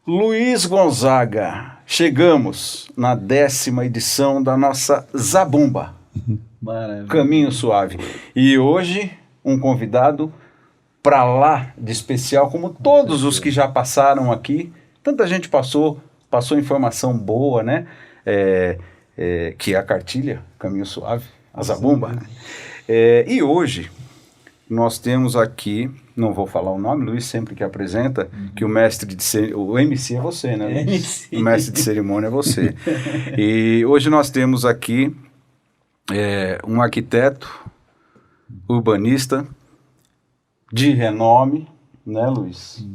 Luiz Gonzaga, chegamos na 10ª edição da nossa Zabumba, Caminho Suave. E hoje, um convidado para lá de especial, como todos os que já passaram aqui. Tanta gente passou informação boa, né? Que é a cartilha, Caminho Suave, a Zabumba. E hoje, nós temos aqui... Não vou falar o nome, Luiz sempre que apresenta, que o MC é você, né, Luiz? O mestre de cerimônia é você. E hoje nós temos aqui um arquiteto, urbanista, de renome, né, Luiz?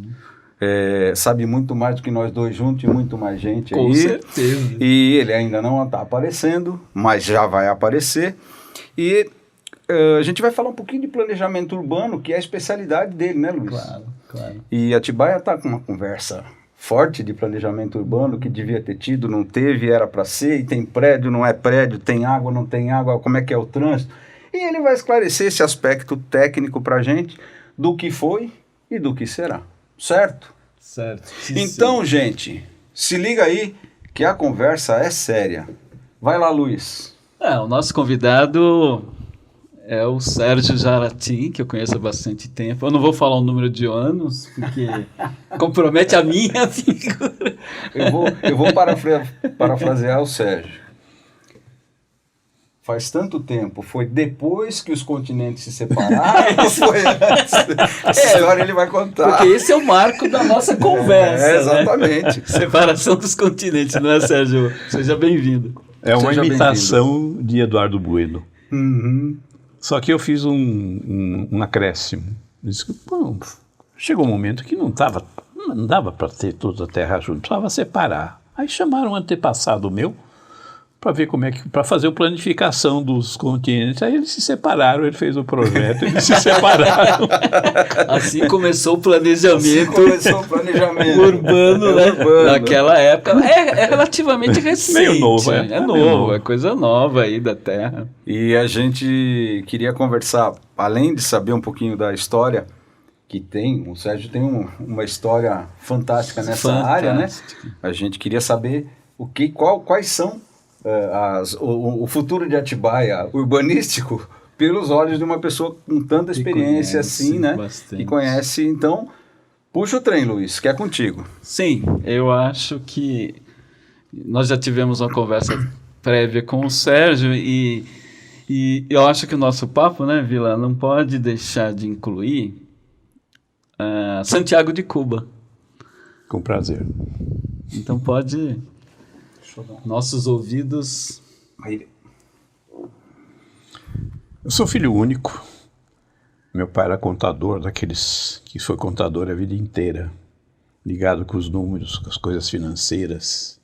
Sabe muito mais do que nós dois juntos e muito mais gente aí. Com certeza. E ele ainda não está aparecendo, mas já vai aparecer. E... a gente vai falar um pouquinho de planejamento urbano, que é a especialidade dele, né, Luiz? Claro. E Atibaia está com uma conversa forte de planejamento urbano, que devia ter tido, não teve, era para ser, e tem prédio, não é prédio, tem água, não tem água, como é que é o trânsito. E ele vai esclarecer esse aspecto técnico para a gente, do que foi e do que será, certo? Certo. Então, gente, se liga aí que a conversa é séria. Vai lá, Luiz. O nosso convidado... é o Sérgio Jaratin, que eu conheço há bastante tempo. Eu não vou falar o número de anos, porque compromete a minha figura. Eu vou parafrasear o Sérgio. Faz tanto tempo, foi depois que os continentes se separaram ou foi antes? Essa história ele vai contar. Porque esse é o marco da nossa conversa. Exatamente. Né? Separação dos continentes, não é, Sérgio? Seja bem-vindo. É uma imitação de Eduardo Bueno. Uhum. Só que eu fiz um acréscimo. Disse que, chegou um momento que não dava para ter toda a terra junto, precisava separar. Aí chamaram um antepassado meu para ver para fazer a planificação dos continentes. Aí eles se separaram, ele fez o projeto, eles se separaram. Assim começou o planejamento, urbano, né? Naquela época. É relativamente recente. Meio novo, É novo, é coisa nova aí da terra. E a gente queria conversar, além de saber um pouquinho da história que tem, o Sérgio tem uma história fantástica nessa área, né? A gente queria saber quais são o futuro de Atibaia urbanístico pelos olhos de uma pessoa com tanta experiência assim, né? Bastante. Que conhece. Então, puxa o trem, Luiz, que é contigo. Sim, eu acho que nós já tivemos uma conversa prévia com o Sérgio e eu acho que o nosso papo, né, Vila, não pode deixar de incluir Santiago de Cuba. Com prazer. Então pode... Nossos ouvidos... Eu sou filho único. Meu pai era contador, daqueles que foi contador a vida inteira, ligado com os números, com as coisas financeiras.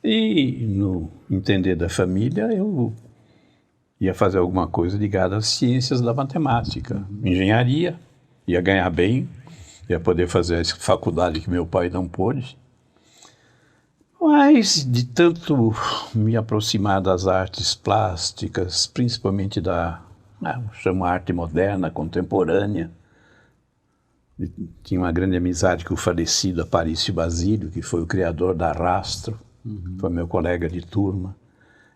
E no entender da família, eu ia fazer alguma coisa ligada às ciências da matemática, engenharia, ia ganhar bem, ia poder fazer a faculdade que meu pai não pôde. Mas, de tanto me aproximar das artes plásticas, principalmente chamo arte moderna, contemporânea, tinha uma grande amizade com o falecido Aparício Basílio, que foi o criador da Rastro, foi meu colega de turma,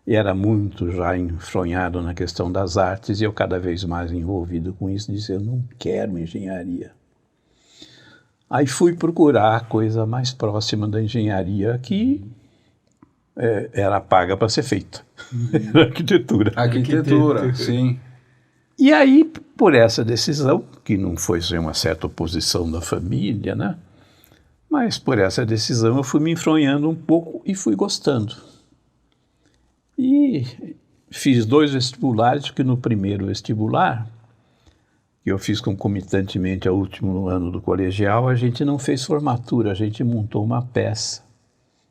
e era muito já enfronhado na questão das artes, e eu cada vez mais envolvido com isso, disse, eu não quero engenharia. Aí fui procurar a coisa mais próxima da engenharia que era paga para ser feita. Arquitetura. Arquitetura, sim. E aí, por essa decisão, que não foi sem uma certa oposição da família, né? Mas por essa decisão eu fui me enfronhando um pouco e fui gostando. E fiz 2 vestibulares, porque no primeiro vestibular, que eu fiz concomitantemente ao último ano do colegial, a gente não fez formatura, a gente montou uma peça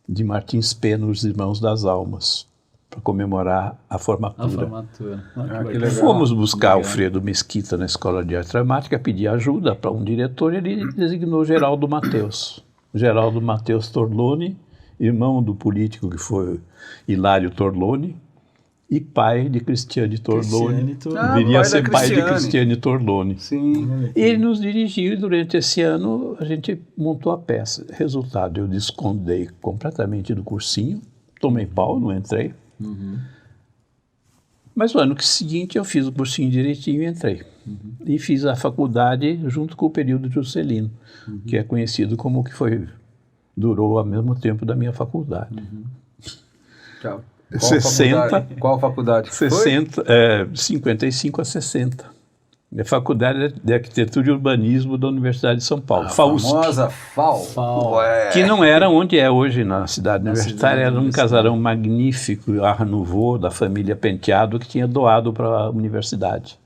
de Martins Pena, Os Irmãos das Almas, para comemorar a formatura. Que legal. Fomos buscar Alfredo Mesquita na Escola de Arte Dramática, pedir ajuda para um diretor, ele designou Geraldo Mateus. Geraldo Mateus Torloni, irmão do político que foi Hilário Torloni, e pai de Cristiane Torlone. pai Viria a da ser pai de Cristiane. Cristiane Torlone. Sim. E ele nos dirigiu e durante esse ano a gente montou a peça. Resultado, eu descondei completamente do cursinho, tomei pau, não entrei. Mas no ano seguinte eu fiz o cursinho direitinho e entrei. E fiz a faculdade junto com o período Juscelino, que é conhecido como o que durou ao mesmo tempo da minha faculdade. Qual 60, faculdade? Qual faculdade que foi? 55 a 60. É Faculdade de Arquitetura e Urbanismo da Universidade de São Paulo, A FAUSP. famosa FAU. Ué. Que não era onde é hoje na cidade universitária, era um universitária. casarão magnífico, Art Nouveau, da família Penteado, que tinha doado para a universidade.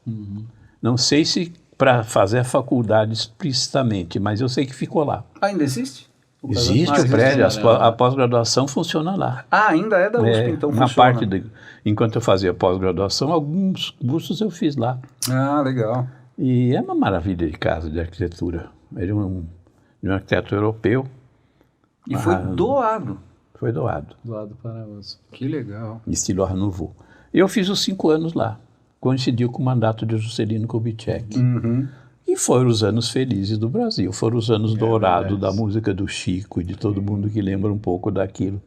Não sei se para fazer a faculdade explicitamente, mas eu sei que ficou lá. Ainda existe? Existe o prédio, a pós-graduação funciona lá. Ah, ainda é da USP, então uma funciona. parte, enquanto eu fazia pós-graduação, alguns cursos eu fiz lá. Ah, legal. E é uma maravilha de casa de arquitetura. Ele é um arquiteto europeu. E foi doado. Foi doado, Do lado para osso. Que legal. estilo Art Nouveau. Eu fiz os 5 anos lá. Coincidiu com o mandato de Juscelino Kubitschek. E foram os anos felizes do Brasil. Foram os anos dourados da música do Chico e de todo mundo que lembra um pouco daquilo.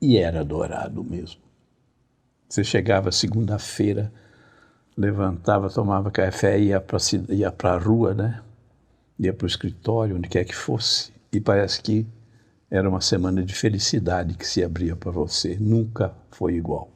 E era dourado mesmo. Você chegava segunda-feira, levantava, tomava café e ia para a rua, né? Ia para o escritório, onde quer que fosse. E parece que era uma semana de felicidade que se abria para você. Nunca foi igual.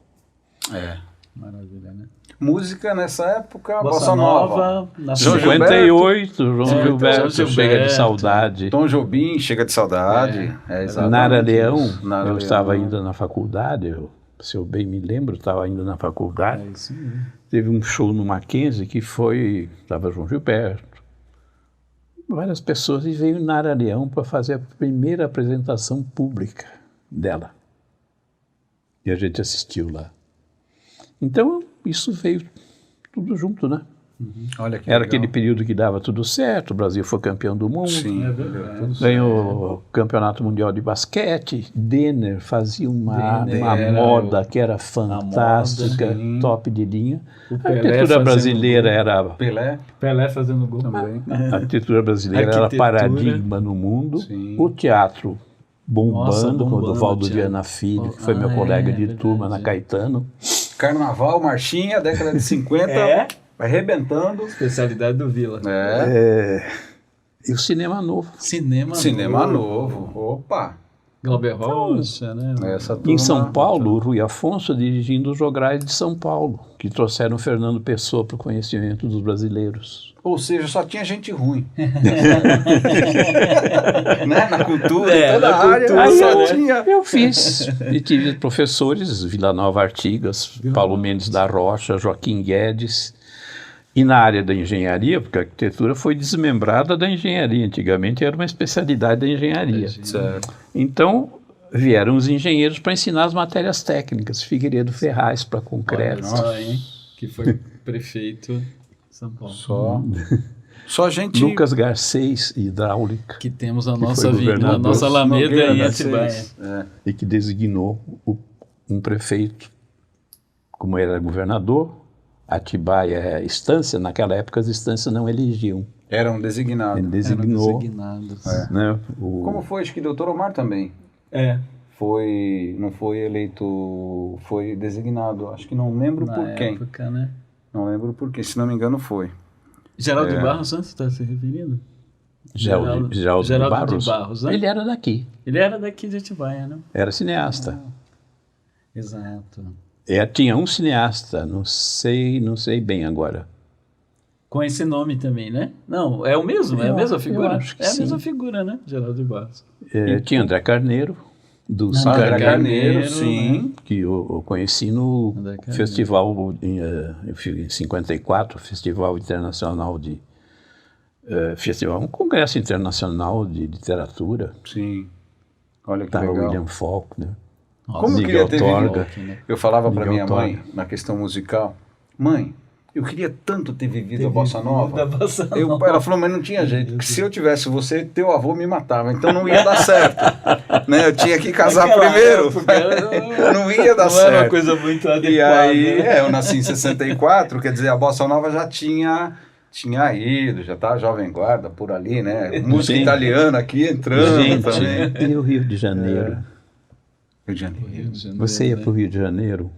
É. Maravilha, né? Música nessa época, Bossa Nova. na João 58, João Gilberto, João Chega de Gilberto. Saudade. Tom Jobim, Chega de Saudade. Exatamente. Nara Leão, Nara eu Leão. estava ainda na faculdade, se eu bem me lembro, estava ainda na faculdade. É isso mesmo. Teve um show no Mackenzie que estava João Gilberto, várias pessoas, e veio Nara Leão para fazer a primeira apresentação pública dela. E a gente assistiu lá. Então, isso veio tudo junto, né? Olha que Era legal. aquele período que dava tudo certo, o Brasil foi campeão do mundo. Sim. É verdade. Ganhou o Campeonato Mundial de Basquete. Denner fazia uma Denner moda que era fantástica, sim. top de linha. O A Pelé arquitetura fazendo brasileira gol. era Pelé Pelé fazendo gol. também. a arquitetura brasileira era Arquitetura. paradigma no mundo. Sim. O teatro bombando, Nossa, com o bombando Duvaldo o teatro. Viana Filho, que foi meu Ah, colega de verdade. turma na Caetano. Carnaval, marchinha, década de 50, É? arrebentando. Especialidade do Vila. E o cinema novo. Cinema novo. Opa! Glauber Rocha, né? Essa Em turma- São Paulo, o Rui Afonso dirigindo os jograis de São Paulo, que trouxeram Fernando Pessoa para o conhecimento dos brasileiros. Ou seja, só tinha gente ruim. Né? Na cultura, É, toda na a área, cultura, só né? tinha. Eu fiz. E tive professores, Vila Nova Artigas, Paulo Mendes da Rocha, Joaquim Guedes. E na área da engenharia, porque a arquitetura foi desmembrada da engenharia. Antigamente era uma especialidade da engenharia. Certo. Então, vieram os engenheiros para ensinar as matérias técnicas. Figueiredo Ferraz para concreto. Olha só, hein? Que foi prefeito de São Paulo. Só gente... Lucas Garcês, hidráulica, Que temos a foi nossa vida, a governador. nossa Alameda Nogueira em Garcês. Atibaia. É. e que designou um prefeito, como era governador. Atibaia é estância, naquela época as estâncias não elegiam. Eram designados. Ele designou, Designados. né, Como foi? Acho que Dr. Omar também. Não foi eleito, foi designado. Acho que não lembro Na por quem. época, né? Não lembro por quem, se não me engano foi. Geraldo de Barros, né? Você está se referindo? Geraldo Geraldo Barros. de Barros, né? Ele era daqui, Ele era daqui de Atibaia, né? era cineasta. Exato. Tinha um cineasta, não sei bem agora. Com esse nome também, né? Não, é o mesmo, é a mesma figura. acho que É a sim. mesma figura, né? Geraldo de Barros. Tinha André Carneiro, do André Santa André Carneiro, Carneiro, sim. que eu conheci no André Carneiro. festival, eu fui em 54, Festival Internacional de... festival, um congresso internacional de literatura. Sim. Olha que Estava legal. William Faulkner. Como eu Miguel queria ter Torga. vivido? Eu falava para Miguel minha mãe, Torga. na questão musical, mãe, eu queria tanto ter vivido a Bossa Da Nova. Bossa Ela falou, mas não tinha jeito, porque se eu tivesse você, teu avô me matava, então não ia dar certo. né? Eu tinha que casar Naquela primeiro. época, Não ia dar não certo. era uma coisa muito adequada. E aí, eu nasci em 64, quer dizer, a Bossa Nova já tinha ido, já tá Jovem Guarda por ali, né? Música italiana aqui entrando também. E o Rio de Janeiro? Rio de Janeiro. Rio de Janeiro, Você ia né? para o Rio de Janeiro?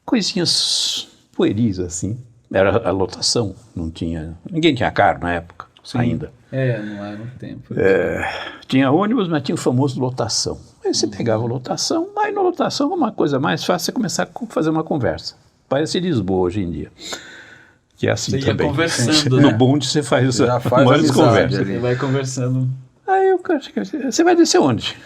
Coisinhas pueris, assim. Era a lotação, não tinha... Ninguém tinha carro na época, ainda. Não era um tempo. Tinha ônibus, mas tinha o famoso lotação. Aí você pegava a lotação, aí na lotação uma coisa mais fácil, você começar a fazer uma conversa. Parece Lisboa hoje em dia. Que é assim Você ia também. conversando, No né? bonde você faz Já faz umas amizade conversas. ali. Você vai conversando. Aí o cara, você vai descer onde?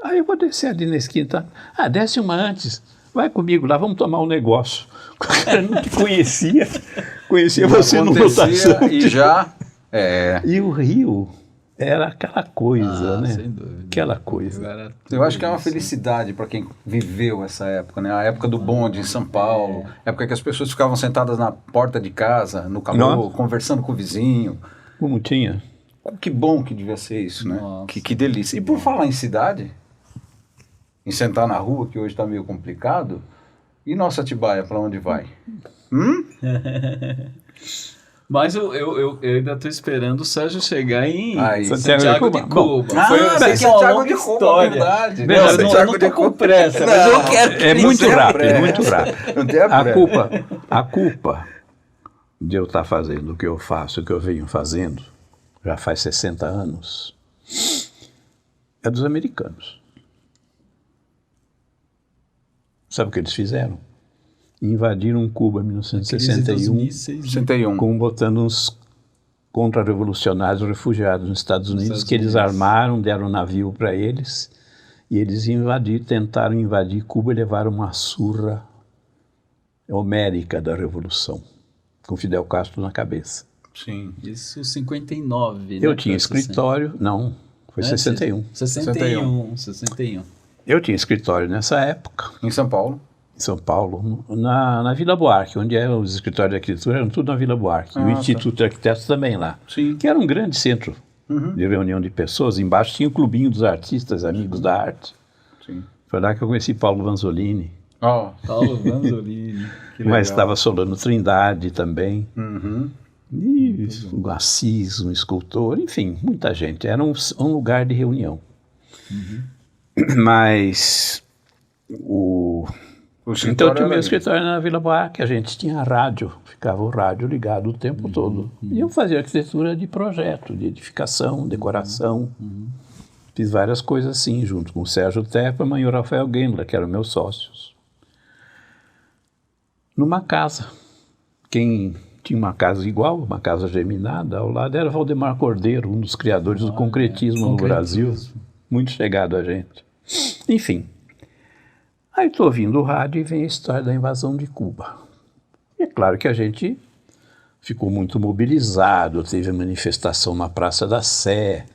Aí eu vou descer ali na esquina. Tá? Ah, desce uma antes. Vai comigo lá, vamos tomar um negócio. O cara não te conhecia você no lotação. E já... E o Rio era aquela coisa, né? Sem dúvida. Aquela coisa. Era Eu acho que é uma felicidade para quem viveu essa época, né? A época do bonde em São Paulo, época que as pessoas ficavam sentadas na porta de casa, no calor, Nossa. conversando com o vizinho. Como tinha? Que bom que devia ser isso, né? Nossa. Que delícia. E por falar em cidade, em sentar na rua, que hoje está meio complicado, e nossa Atibaia, para onde vai? Mas eu ainda estou esperando o Sérgio chegar em Aí. Santiago de Cuba. Ah, Foi Santiago de Cuba, verdade. Não, eu não estou com pressa, mas eu quero que É ele muito seja rápido, pressa. é muito rápido. Não tem a A culpa de eu estar fazendo o que eu faço, o que eu venho fazendo, já faz 60 anos, é dos americanos. Sabe o que eles fizeram? Invadiram Cuba em Crise dos 1961, mísseis, né? 61. botando uns contra-revolucionários refugiados nos Estados Unidos, Estados que eles Unidos. armaram, deram um navio para eles, e eles tentaram invadir Cuba e levaram uma surra homérica da Revolução, com Fidel Castro na cabeça. Sim. Isso 59, Eu né? tinha Pra 60. escritório, não, foi 61. 61. Eu tinha escritório nessa época, Em São Paulo. em São Paulo, na Vila Buarque, onde eram os escritórios de arquitetura, eram tudo na Vila Buarque. E o Instituto de Arquitetos também lá, Sim. que era um grande centro de reunião de pessoas. Embaixo tinha o clubinho dos artistas, amigos da arte. Sim. Foi lá que eu conheci Paulo Vanzolini, Ó. Paulo Vanzolini. Que mas legal. estava Solano Trindade também. Uhum. E o Assis, um escultor, enfim, muita gente. Era um lugar de reunião. Mas então eu tinha o meu escritório na Vila Buarque, a gente tinha rádio, ficava o rádio ligado o tempo todo. E eu fazia arquitetura de projeto, de edificação, decoração. Fiz várias coisas assim, junto com o Sérgio Tepperman e o Rafael Gendler, que eram meus sócios. Numa casa. Quem tinha uma casa igual, uma casa geminada, ao lado era Valdemar Cordeiro, um dos criadores do concretismo no Brasil, muito chegado a gente. Enfim, aí estou ouvindo o rádio e vem a história da invasão de Cuba. E é claro que a gente ficou muito mobilizado, teve manifestação na Praça da Sé,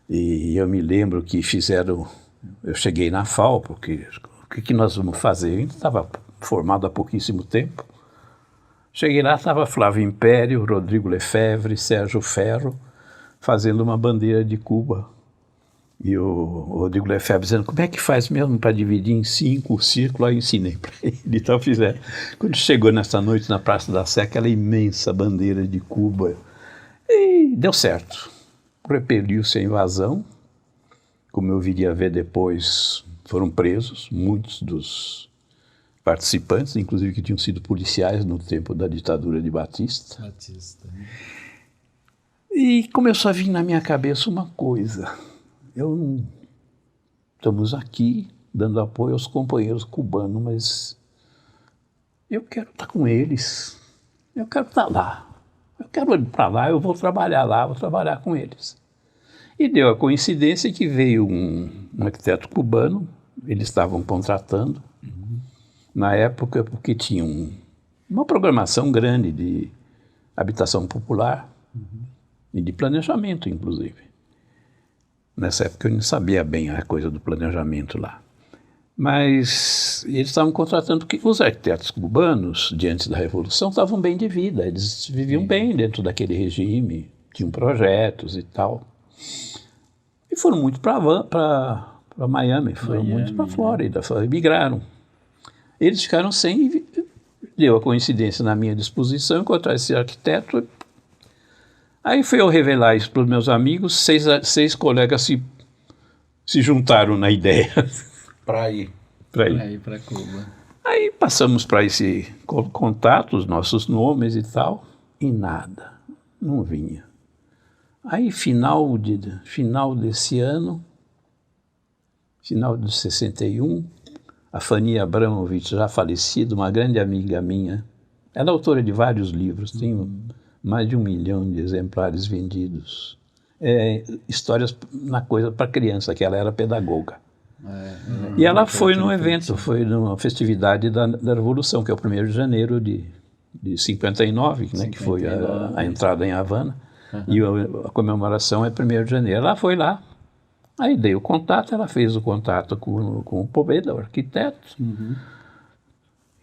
e eu me lembro que eu cheguei na FAO, porque o que nós vamos fazer? A gente estava formado há pouquíssimo tempo. Cheguei lá, estava Flávio Império, Rodrigo Lefebvre, Sérgio Ferro, fazendo uma bandeira de Cuba. E o Rodrigo Lefebvre dizendo, como é que faz mesmo para dividir em 5 o círculo? Aí eu ensinei para ele, então fizeram. Quando chegou nessa noite na Praça da Sé, aquela imensa bandeira de Cuba, e deu certo. Repeliu-se a invasão, como eu viria a ver depois, foram presos muitos dos participantes, inclusive que tinham sido policiais no tempo da ditadura de Batista. E começou a vir na minha cabeça uma coisa. Estamos aqui dando apoio aos companheiros cubanos, mas eu quero estar com eles. Eu quero estar lá. Eu quero ir para lá, eu vou trabalhar lá, vou trabalhar com eles. E deu a coincidência que veio um arquiteto cubano, eles estavam contratando, na época, porque tinha uma programação grande de habitação popular e de planejamento, inclusive. Nessa época eu não sabia bem a coisa do planejamento lá. Mas eles estavam contratando porque os arquitetos cubanos, diante da Revolução, estavam bem de vida. Eles viviam bem dentro daquele regime, tinham projetos e tal. E foram muito para Miami, foram muito para a Flórida, migraram. Eles ficaram sem, deu a coincidência na minha disposição, encontrar esse arquiteto. Aí fui eu revelar isso para os meus amigos, seis colegas se juntaram na ideia. Para ir. Para Cuba. Aí passamos para esse contato, os nossos nomes e tal, e nada, não vinha. Aí final desse ano, final de 61, a Fania Abramovich, já falecida, uma grande amiga minha, ela é autora de vários livros, tem mais de 1 milhão de exemplares vendidos. Histórias na coisa para criança, que ela era pedagoga. E ela foi num evento, foi numa festividade da Revolução, que é o 1º de janeiro de 59, né, que foi a entrada em Havana, e a comemoração é 1º de janeiro. Ela foi lá, aí dei o contato, ela fez o contato com o Poveda, o arquiteto,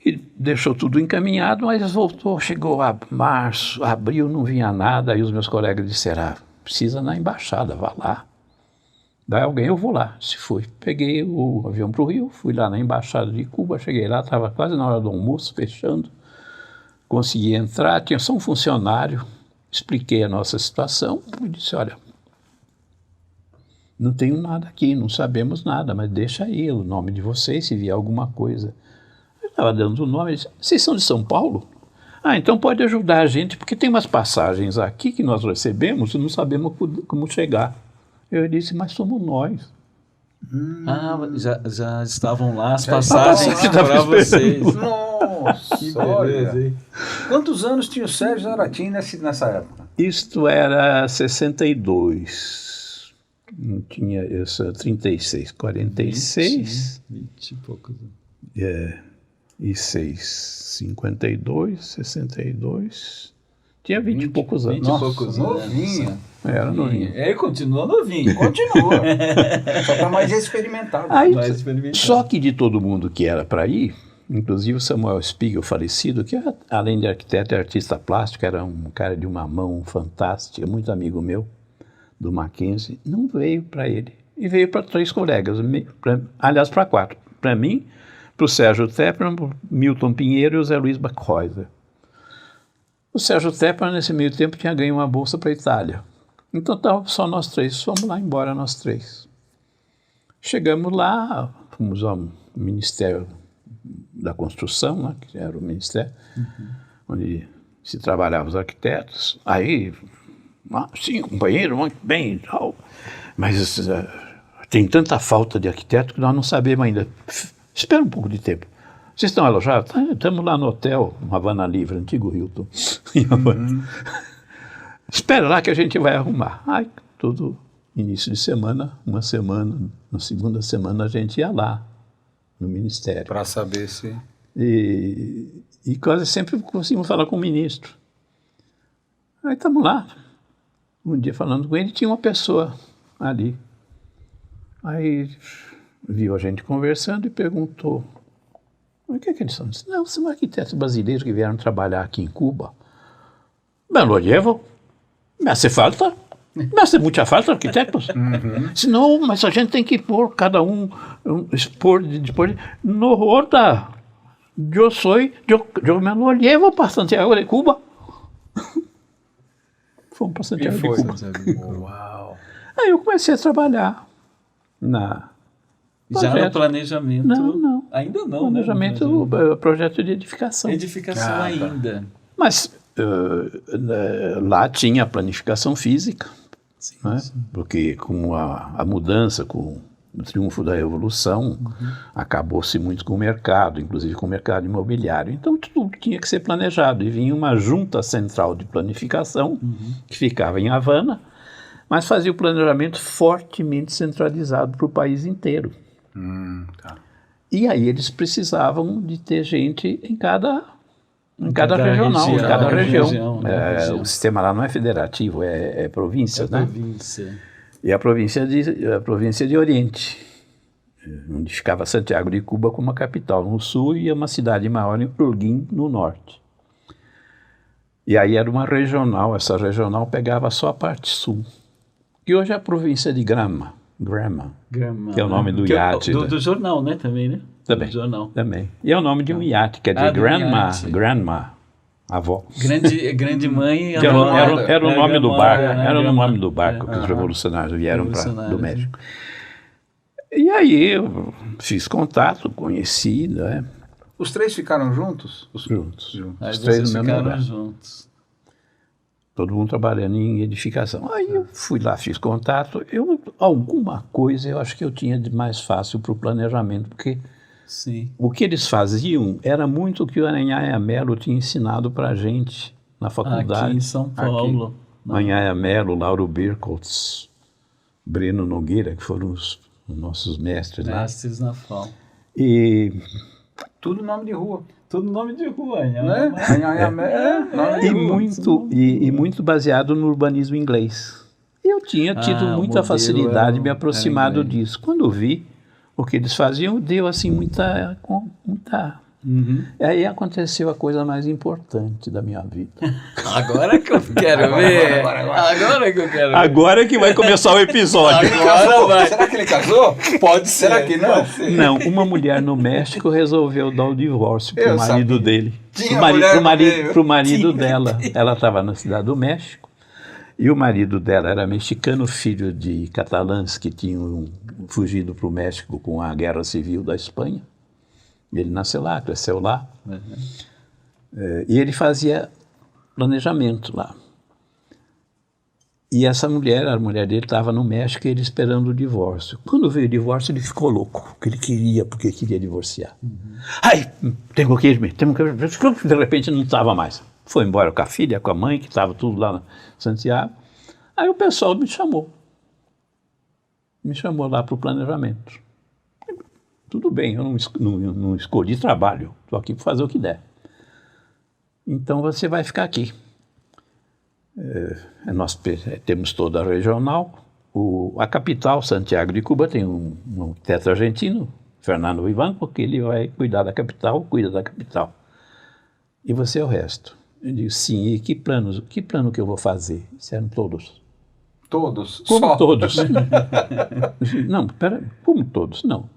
e deixou tudo encaminhado, mas voltou, chegou a março, abril, não vinha nada, aí os meus colegas disseram, precisa na embaixada, vá lá. Daí alguém, eu vou lá. Se fui. Peguei o avião para o Rio, fui lá na Embaixada de Cuba, cheguei lá, estava quase na hora do almoço, fechando. Consegui entrar, tinha só um funcionário, expliquei a nossa situação e disse, olha, não tenho nada aqui, não sabemos nada, mas deixa aí o nome de vocês, se vier alguma coisa. Eu estava dando o nome, ele disse, vocês são de São Paulo? Então pode ajudar a gente, porque tem umas passagens aqui que nós recebemos e não sabemos como chegar. Eu disse, mas somos nós. Já estavam lá as passagens para vocês. Nossa, que beleza, hein? Quantos anos tinha o Sérgio Zaratin nessa época? Isto era 62. Não tinha essa 36, 46. 20 e poucos. E 6, 52, 62. Tinha 20 e poucos anos. 20 e poucos anos. Novinho. Era novinho. Continua novinho. Continua. Só está mais experimentado. Só que de todo mundo que era para ir, inclusive o Samuel Spiegel, falecido, que além de arquiteto e artista plástico, era um cara de uma mão fantástica, muito amigo meu, do Mackenzie, não veio para ele. E veio para 3 colegas, aliás, para 4. Para mim, para o Sérgio Tepper, para o Milton Pinheiro e o Zé Luiz Backhäuser. O Sérgio Tepper, nesse meio tempo, tinha ganho uma bolsa para a Itália. Então estava só nós 3, fomos lá embora nós 3. Chegamos lá, fomos ao Ministério da Construção, né, que era o ministério, onde se trabalhavam os arquitetos. Aí, sim, companheiro, muito bem e tal, mas tem tanta falta de arquiteto que nós não sabemos ainda. Espera um pouco de tempo. Vocês estão alojados? Estamos lá no hotel, Havana Livre, antigo Hilton. Espera lá que a gente vai arrumar. Todo início de semana, uma semana, na segunda semana a gente ia lá, no ministério. Para saber se... E quase sempre conseguimos falar com o ministro. Aí estamos lá, um dia falando com ele, tinha uma pessoa ali. Aí viu a gente conversando e perguntou, o que é que eles são? Disse, não, são arquitetos brasileiros que vieram trabalhar aqui em Cuba. Me lo llevo. Me hace falta. Me hace mucha falta, arquitetos. Disse, não, mas a gente tem que pôr cada um, expor, no horta. Eu me lo llevo para Santiago de Cuba. Fomos para Santiago de Cuba. Uau. Aí eu comecei a trabalhar já no planejamento? Não. Ainda não, planejamento, projeto de edificação. Edificação ainda. Mas lá tinha a planificação física, né? Porque com a mudança, com o triunfo da Revolução, acabou-se muito com o mercado, inclusive com o mercado imobiliário. Então tudo tinha que ser planejado. E vinha uma junta central de planificação, que ficava em Havana, mas fazia o planejamento fortemente centralizado para o país inteiro. E aí eles precisavam de ter gente em cada regional, em cada região. O sistema lá não é federativo, é província, né? Província. E a província de Oriente, onde ficava Santiago de Cuba como a capital no sul e uma cidade maior em Holguín, no norte. E aí era uma regional, essa regional pegava só a parte sul, que hoje é a província de Granma. Grandma, Grandma, que é o nome do iate. Do jornal, né? Também, né? Também. Do jornal. Também. E é o nome de um iate, quer dizer, do iate. grandma, avó. Grande mãe e Que avó. era o nome do barco, era o grandma. nome do barco que os revolucionários vieram do Revolucionários, México. E aí eu fiz contato, conheci, né? Os três ficaram juntos? Juntos. Aí Os três vocês no mesmo ficaram lugar. juntos. Todo mundo trabalhando em edificação. Aí eu fui lá, fiz contato. Alguma coisa eu acho que eu tinha de mais fácil para o planejamento, porque Sim. o que eles faziam era muito o que o Anhanha Mello tinha ensinado para a gente na faculdade. Aqui em São Paulo. Anhanha Mello, Lauro Birkholz, Breno Nogueira, que foram os nossos mestres lá. Mestres na FAO. E Tudo nome de rua. Tudo nome de rua, né? muito baseado no urbanismo inglês. Eu tinha tido o muita modelo facilidade de me era aproximado inglês. disso. Quando eu vi o que eles faziam, deu assim muita. Aí aconteceu a coisa mais importante da minha vida. Agora que eu quero ver. Agora que eu quero ver. Agora que vai começar o episódio. Agora vai. Será que ele casou? Pode ser. Será que não? Não, uma mulher no México resolveu dar o divórcio para Eu o marido sabia. dele. Tinha mulher no meio. Para o marido dela. Ela estava na cidade do México e o marido dela era mexicano, filho de catalãs que tinham fugido para o México com a Guerra Civil da Espanha. Ele nasceu lá, cresceu lá. E ele fazia planejamento lá. E essa mulher, a mulher dele, estava no México e ele esperando o divórcio. Quando veio o divórcio, ele ficou louco, porque queria divorciar. Ai, tenho que ir. De repente não estava mais. Foi embora com a filha, com a mãe, que estava tudo lá em Santiago. Aí o pessoal me chamou. Me chamou lá para o planejamento. Tudo bem, eu não escolhi trabalho, estou aqui para fazer o que der. Então você vai ficar aqui. Nós temos toda a regional. A capital, Santiago de Cuba, tem um teto argentino, Fernando Vivan, porque ele vai cuidar da capital, cuida da capital. E você é o resto. Eu digo, sim, e que plano que eu vou fazer? Disseram todos. Todos? Como Só? todos? Não, peraí, como todos? Não.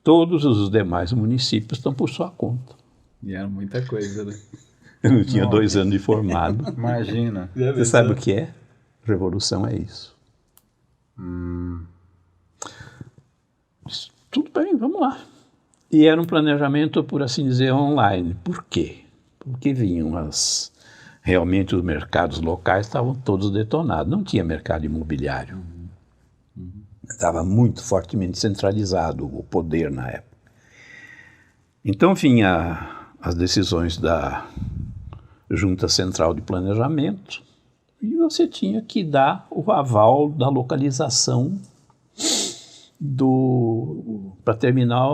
Todos os demais municípios estão por sua conta. E era muita coisa, né? Eu não tinha 2 anos de formado. Imagina. Você sabe o que é? Revolução é isso. Tudo bem, vamos lá. E era um planejamento, por assim dizer, online. Por quê? Porque realmente os mercados locais estavam todos detonados. Não tinha mercado imobiliário. Estava muito fortemente centralizado o poder na época. Então vinha as decisões da Junta Central de Planejamento e você tinha que dar o aval da localização para terminar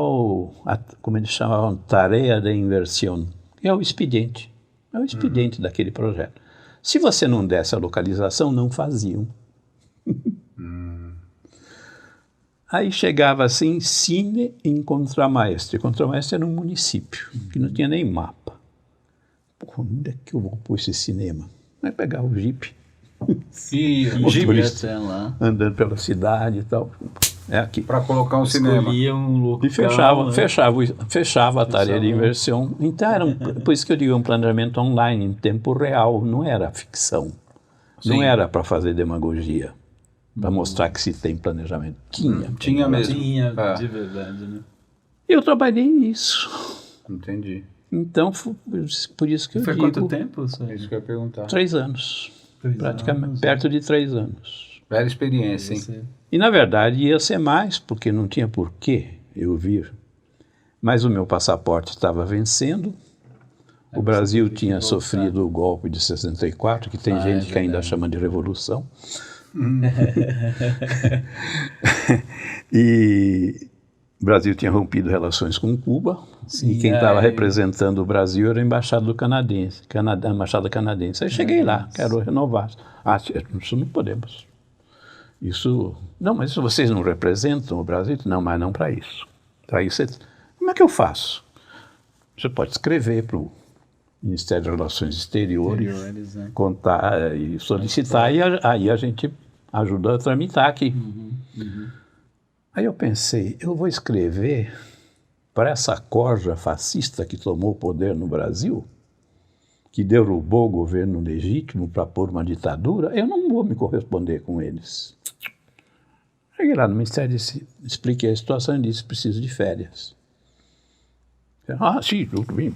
como eles chamavam, tarefa de inversão, que é o expediente. É o expediente daquele projeto. Se você não desse a localização, não faziam. Aí chegava assim, Cine em Contramaestre. Contramaestre era um município, que não tinha nem mapa. Pô, onde é que eu vou pôr esse cinema? Vai pegar o jipe. E o turista até lá. andando pela cidade e tal. É aqui. Para colocar um cinema. Escolhia um local. E fechava a tarefa de inversão. Então, por isso que eu digo, um planejamento online, em tempo real, não era ficção. Sim. Não era para fazer demagogia. Para mostrar que se tem planejamento. Tinha mesmo. Tinha, de verdade, né? Eu trabalhei nisso. Entendi. Então, por isso que eu Foi digo... quanto tempo? É isso que eu ia perguntar. 3 anos. 3 praticamente, anos, perto de 3 anos. Velha experiência, hein? E, na verdade, ia ser mais, porque não tinha porquê eu vir. Mas o meu passaporte estava vencendo. O Brasil tinha sofrido o golpe de 64, que tem gente que ainda chama de revolução. E o Brasil tinha rompido relações com Cuba. Sim, e quem estava representando o Brasil era a embaixada canadense. A embaixada canadense. Aí cheguei lá, quero renovar. Isso não podemos. Não, mas vocês não representam o Brasil? Não, mas não para isso. Aí como é que eu faço? Você pode escrever para o Ministério de Relações Exteriores, né? Contar e solicitar, e aí a gente ajuda a tramitar aqui. Aí eu pensei, eu vou escrever para essa corja fascista que tomou o poder no Brasil, que derrubou o governo legítimo para pôr uma ditadura, eu não vou me corresponder com eles. Cheguei lá no Ministério, expliquei a situação e disse, preciso de férias. Sim, tudo bem.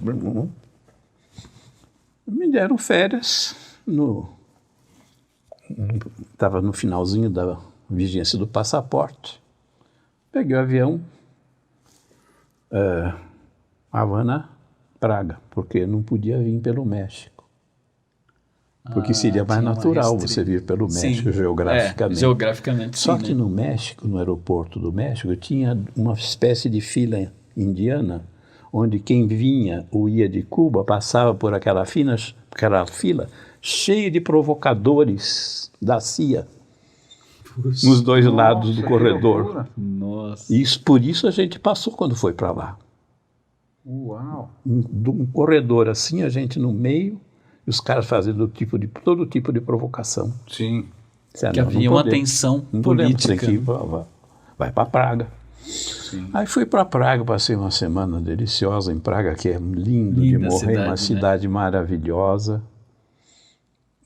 Me deram férias, estava no finalzinho da vigência do passaporte. Peguei o avião, Havana, Praga, porque não podia vir pelo México. Porque seria mais natural você vir pelo México, geograficamente. Geograficamente, Só sim, que no México, no aeroporto do México, tinha uma espécie de fila indiana, onde quem vinha ou ia de Cuba passava por aquela fila cheia de provocadores da CIA. Puxa, nos dois lados do corredor. Nossa. Por isso a gente passou quando foi para lá. Uau! Um corredor assim, a gente no meio, e os caras fazendo todo tipo de provocação. Sim. Que havia uma tensão política. Tem que ir vai para Praga. Sim. Aí fui para Praga, passei uma semana deliciosa em Praga, que é lindo de Linda morrer, cidade, uma cidade maravilhosa,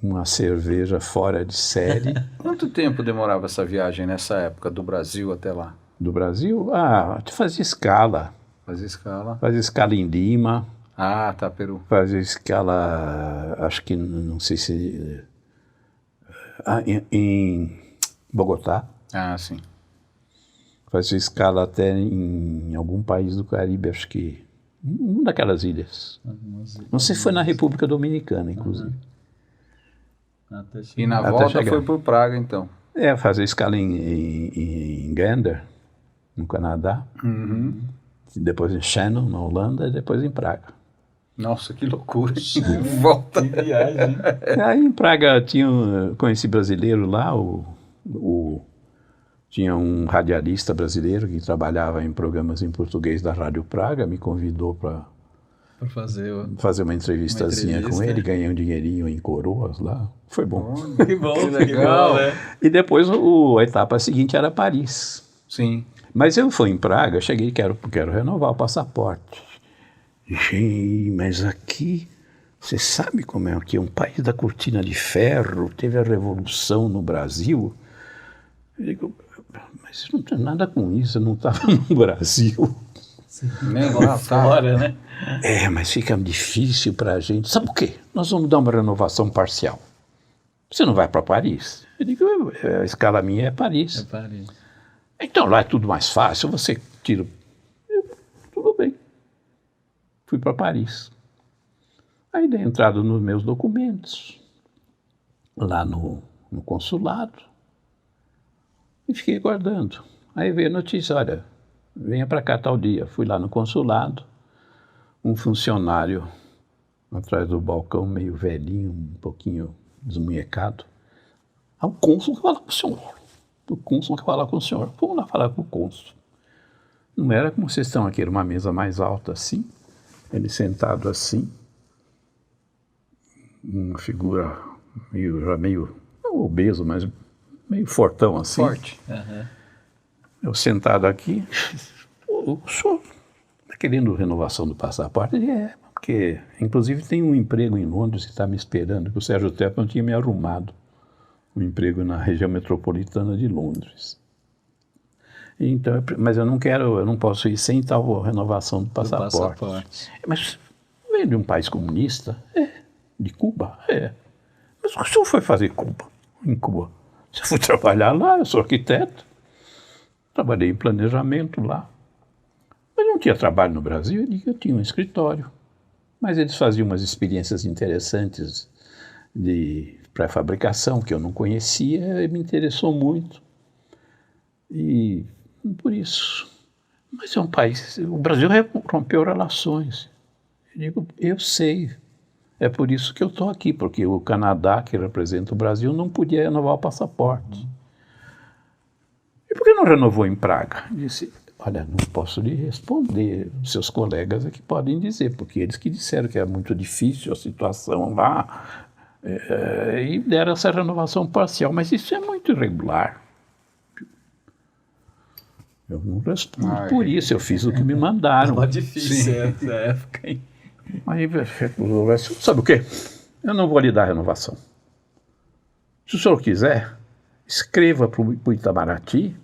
uma cerveja fora de série. Quanto tempo demorava essa viagem nessa época, do Brasil até lá? Do Brasil? Fazia escala. Fazia escala? Fazia escala em Lima. Ah, tá, Peru. Fazia escala, acho que, não sei se... em Bogotá. Ah, sim. Fazia escala até em algum país do Caribe, acho que... uma daquelas ilhas. Não sei se foi na República Dominicana, inclusive. E na volta foi por Praga, então? Fazer escala em Gander, no Canadá. Uhum. Depois em Shannon, na Holanda, e depois em Praga. Nossa, que loucura. Volta. Que viagem. Aí em Praga conheci brasileiro lá, tinha um radialista brasileiro que trabalhava em programas em português da Rádio Praga, me convidou para fazer uma entrevistazinha com ele, ganhei um dinheirinho em coroas lá, foi bom. Que bom, que legal, né? E depois a etapa seguinte era Paris. Sim. Mas eu fui em Praga, cheguei, quero renovar o passaporte. Mas aqui, você sabe como é aqui? É um país da cortina de ferro, teve a revolução no Brasil. Eu digo, mas não tem nada com isso, eu não estava no Brasil. Nem lá fora, né? Mas fica difícil para a gente. Sabe o quê? Nós vamos dar uma renovação parcial. Você não vai para Paris? Eu digo, a escala minha é Paris. É Paris. Então lá é tudo mais fácil, você tira... Tudo bem. Fui para Paris. Aí dei entrada nos meus documentos, lá no consulado, e fiquei guardando. Aí veio a notícia, olha, venha para cá tal dia. Fui lá no consulado, um funcionário atrás do balcão, meio velhinho, um pouquinho desmunhecado. O cônsul que fala com o senhor. O cônsul que fala com o senhor. Vamos lá falar com o cônsul. Não era como vocês estão aqui, era uma mesa mais alta assim, ele sentado assim, uma figura meio não obeso, mas meio fortão assim. Forte. Uhum. Eu sentado aqui, o senhor está querendo renovação do passaporte? Ele porque inclusive tem um emprego em Londres que está me esperando, que o Sérgio Tepa não tinha me arrumado. Um emprego na região metropolitana de Londres. Então, mas eu não posso ir sem tal renovação do passaporte. Mas veio de um país comunista? De Cuba? Mas o que o senhor foi fazer em Cuba? Você foi trabalhar lá, eu sou arquiteto. Trabalhei em planejamento lá. Mas não tinha trabalho no Brasil, eu tinha um escritório. Mas eles faziam umas experiências interessantes de pré-fabricação que eu não conhecia e me interessou muito. E por isso. Mas é um país... O Brasil rompeu relações. Eu digo, eu sei. É por isso que eu estou aqui, porque o Canadá, que representa o Brasil, não podia renovar o passaporte. E por que não renovou em Praga? Eu disse, olha, não posso lhe responder. Seus colegas é que podem dizer, porque eles que disseram que é muito difícil a situação lá. E deram essa renovação parcial, mas isso é muito irregular. Eu não respondo por isso, eu fiz o que me mandaram. Tava difícil essa época, hein? Aí, sabe o quê? Eu não vou lhe dar renovação. Se o senhor quiser, escreva para o Itamaraty,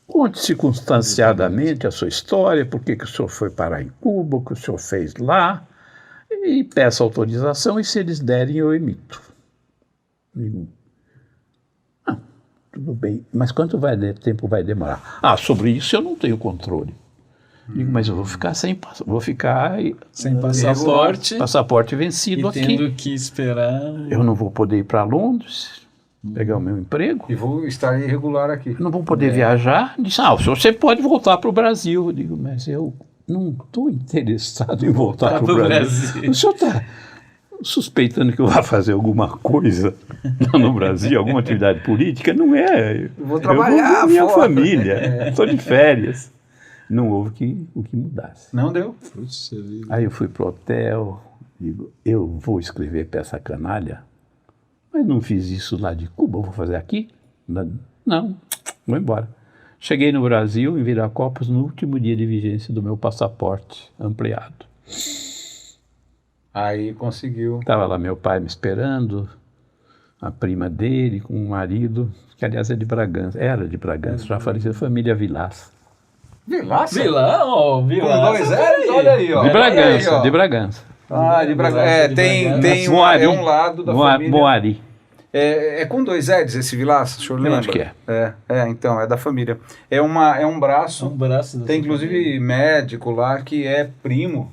conte circunstanciadamente a sua história, por que o senhor foi parar em Cuba, o que o senhor fez lá, e peça autorização, e se eles derem, eu emito. Digo, tudo bem, mas quanto tempo vai demorar? Sobre isso eu não tenho controle. Digo, mas eu vou ficar sem passaporte vencido aqui. Tendo que esperar. Eu não vou poder ir para Londres, pegar o meu emprego. E vou estar irregular aqui. Eu não vou poder viajar. Disse, você pode voltar para o Brasil. Eu digo, mas eu não estou interessado em voltar para o Brasil. O senhor está suspeitando que eu vá fazer alguma coisa lá no Brasil, alguma atividade política? Não é. Vou trabalhar, eu vou com minha família. Estou de férias. Não houve o que mudasse. Não deu. Puxa vida. Aí eu fui pro hotel, digo, eu vou escrever para essa canalha, mas não fiz isso lá de Cuba, vou fazer aqui? Não, vou embora. Cheguei no Brasil, em Viracopos, no último dia de vigência do meu passaporte ampliado. Aí conseguiu. Estava lá meu pai me esperando, a prima dele com o marido, que aliás é de Bragança, era de Bragança, já faleceu, família Vilaça. Vilaça? Vilaça. Com 2 L's? Olha aí, ó. De Bragança, aí, ó. de Bragança. De Bragança. Tem Moari, um lado da família. Moari. É com 2 L's esse Vilaça, o senhor lembra? Acho que é. Então, é da família. É um braço. Um braço da Tem inclusive médico lá que é primo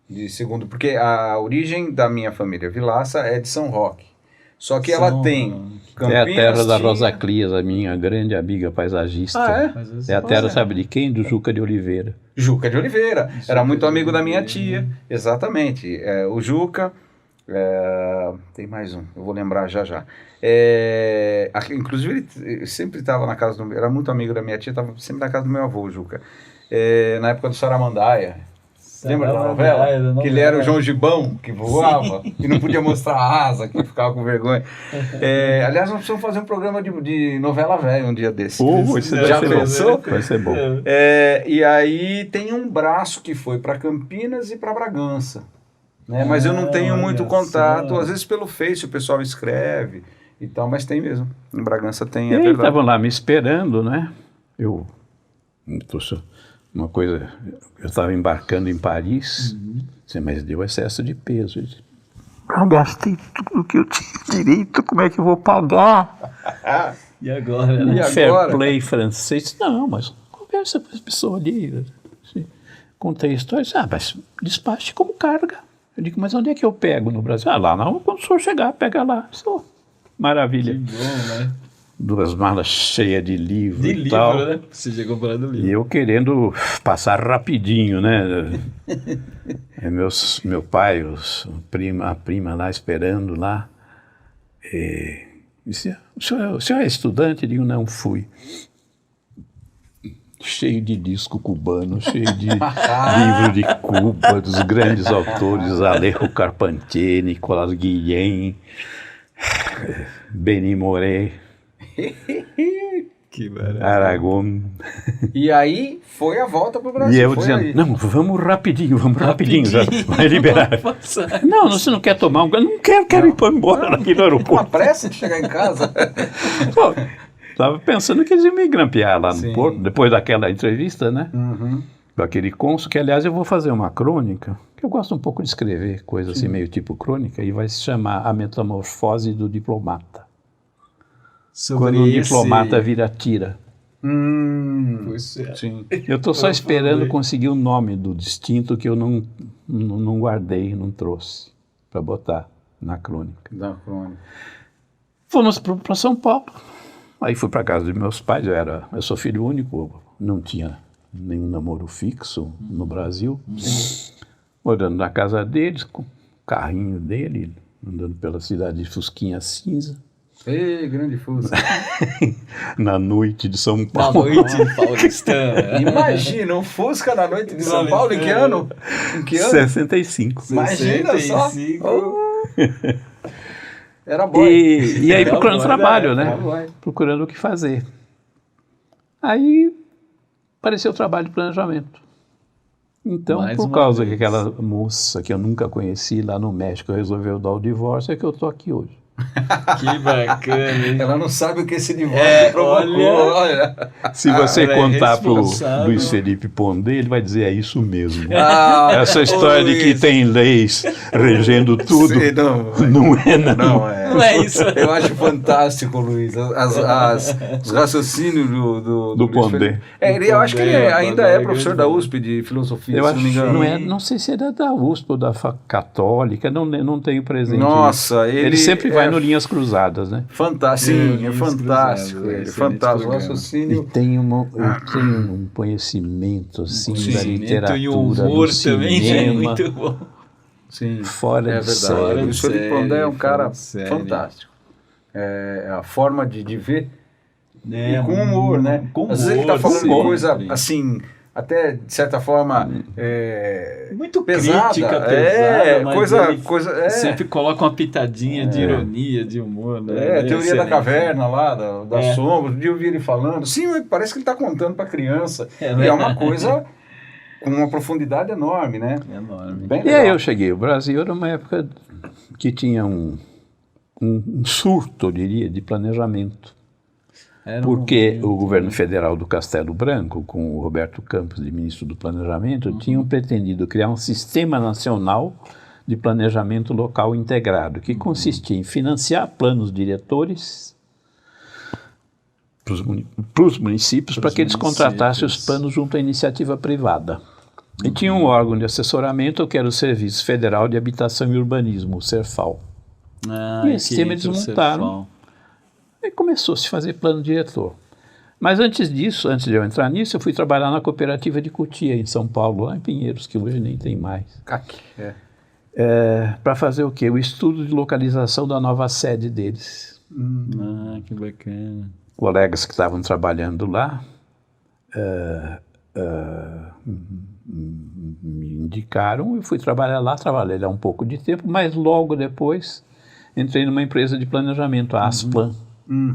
de segundo, porque a origem da minha família Vilaça é de São Roque. Só que ela tem Campinas, é a terra da Rosa Clias, a minha grande amiga paisagista. É a terra, sabe de quem? Do Juca de Oliveira. Juca de Oliveira. Era muito amigo da minha tia, exatamente. O Juca, tem mais um, eu vou lembrar já. Inclusive ele sempre estava na casa era muito amigo da minha tia, estava sempre na casa do meu avô, o Juca. Na época do Saramandaia. Lembra da novela? Que ele era o João Gibão, que voava, e não podia mostrar a asa, que ficava com vergonha. Aliás, nós precisamos fazer um programa de novela velha um dia desse. Já pensou? Vai ser bom. E aí tem um braço que foi para Campinas e para Bragança. Né? Mas eu não tenho muito contato. Às vezes pelo Face o pessoal escreve e tal, mas tem mesmo. Em Bragança tem, é verdade. Estavam lá me esperando, né? Uma coisa, eu estava embarcando em Paris, mas deu excesso de peso. Eu disse, gastei tudo que eu tinha direito, como é que eu vou pagar? E agora? Um fair play francês. Não, mas conversa com as pessoas ali. Contei a história, mas despache como carga. Eu digo, mas onde é que eu pego no Brasil? Lá não, quando o senhor chegar, pega lá. Maravilha. Que bom, né? 2 malas cheias de livro e tal. Né? Você já comprando livro. E eu querendo passar rapidinho, né? Meu pai, a prima lá esperando lá. Disse, o senhor é estudante? Eu digo, não fui. Cheio de disco cubano, cheio de livro de Cuba, dos grandes autores, Alejo Carpentier, Nicolas Guilhem, Benny Moré. Que maravilha. Aragão. E aí foi a volta pro Brasil. E eu dizendo, não, vamos rapidinho, vai liberar. Não, você não quer tomar não quero ir embora aqui no aeroporto. Uma pressa de chegar em casa. Estava pensando que eles iam me grampear lá no porto, depois daquela entrevista, né? Com aquele cônsul, que aliás eu vou fazer uma crônica, que eu gosto um pouco de escrever, coisa assim meio tipo crônica, e vai se chamar A Metamorfose do Diplomata. Quando o diplomata vira tira. Sim. Eu estou só esperando conseguir o nome do distinto que eu não guardei, não trouxe, para botar na crônica. Fomos para São Paulo. Aí fui para casa dos meus pais, eu sou filho único, não tinha nenhum namoro fixo no Brasil. Morando na casa deles, com o carrinho dele, andando pela cidade de Fusquinha Cinza. Ei, grande Fusca. Na noite de São Paulo. Na noite paulistana. Imagina, um Fusca na noite de São Paulo, em que ano? 65. Imagina 65. Só. Era bom. E aí procurando trabalho, né? Procurando o que fazer. Aí apareceu o trabalho de planejamento. Então, Mais por uma causa vez. que aquela moça que eu nunca conheci lá no México resolveu dar o divórcio, é que eu estou aqui hoje. Que bacana, hein? Ela não sabe o que esse divórcio provocou. Olha. Se você ela é contar para o responsável. Luiz Felipe Pondé, ele vai dizer, é isso mesmo. Ah, Essa ô, história de que Luiz. tem leis regendo tudo, Sim, não é não. Não é. Não é isso. Eu acho fantástico, Luiz, os raciocínios do Do Luiz Pondé. Felipe. Eu acho que ele Pondé, ainda Pondé é é professor grande. da USP de filosofia, Eu se acho não me engano. não sei se era da USP ou da Católica, não tenho presente. Nossa, ele sempre vai é no Linhas Cruzadas, né? Fantástico, sim, é Linhas fantástico. Cruzadas, Ele, excelente fantástico. O programa. raciocínio. Eu tenho um conhecimento assim da Conhecimento literatura, e humor do também, né? cinema, Muito bom. Sim, fora é de verdade. série. O Luiz Felipe Pondé é um Fora cara de série. fantástico. É a forma de ver É, e com humor, né? com Às vezes ele tá humor, falando de sempre. coisa assim, até de certa forma Muito pesada. crítica, pesada, mas ele coisa sempre coloca uma pitadinha de ironia, de humor, né? a Ele teoria da excelente. caverna lá, das É. sombras. Um dia eu vi ele falando. Sim, parece que ele está contando para criança. É, E né? é uma coisa com uma profundidade enorme, né? É enorme. Bem E legal. aí eu cheguei. O Brasil era uma época que tinha um surto, eu diria, de planejamento. Era um Porque momento, o governo federal do Castelo Branco, com o Roberto Campos de ministro do Planejamento, tinham pretendido criar um sistema nacional de planejamento local integrado, que consistia em financiar planos diretores para os municípios, para que eles contratassem os planos junto à iniciativa privada. E tinha um órgão de assessoramento, que era o Serviço Federal de Habitação e Urbanismo, o CERFAL. Ah, E esse que sistema eles entra o montaram. Cefal. E começou a se fazer plano diretor. Mas antes disso, antes de eu entrar nisso, eu fui trabalhar na cooperativa de Cotia, em São Paulo, lá em Pinheiros, que hoje nem tem mais. Aqui, Para fazer o quê? O estudo de localização da nova sede deles. Ah, que bacana. Colegas que estavam trabalhando lá me indicaram, eu fui trabalhar lá, trabalhei lá um pouco de tempo, mas logo depois entrei numa empresa de planejamento, a Asplan,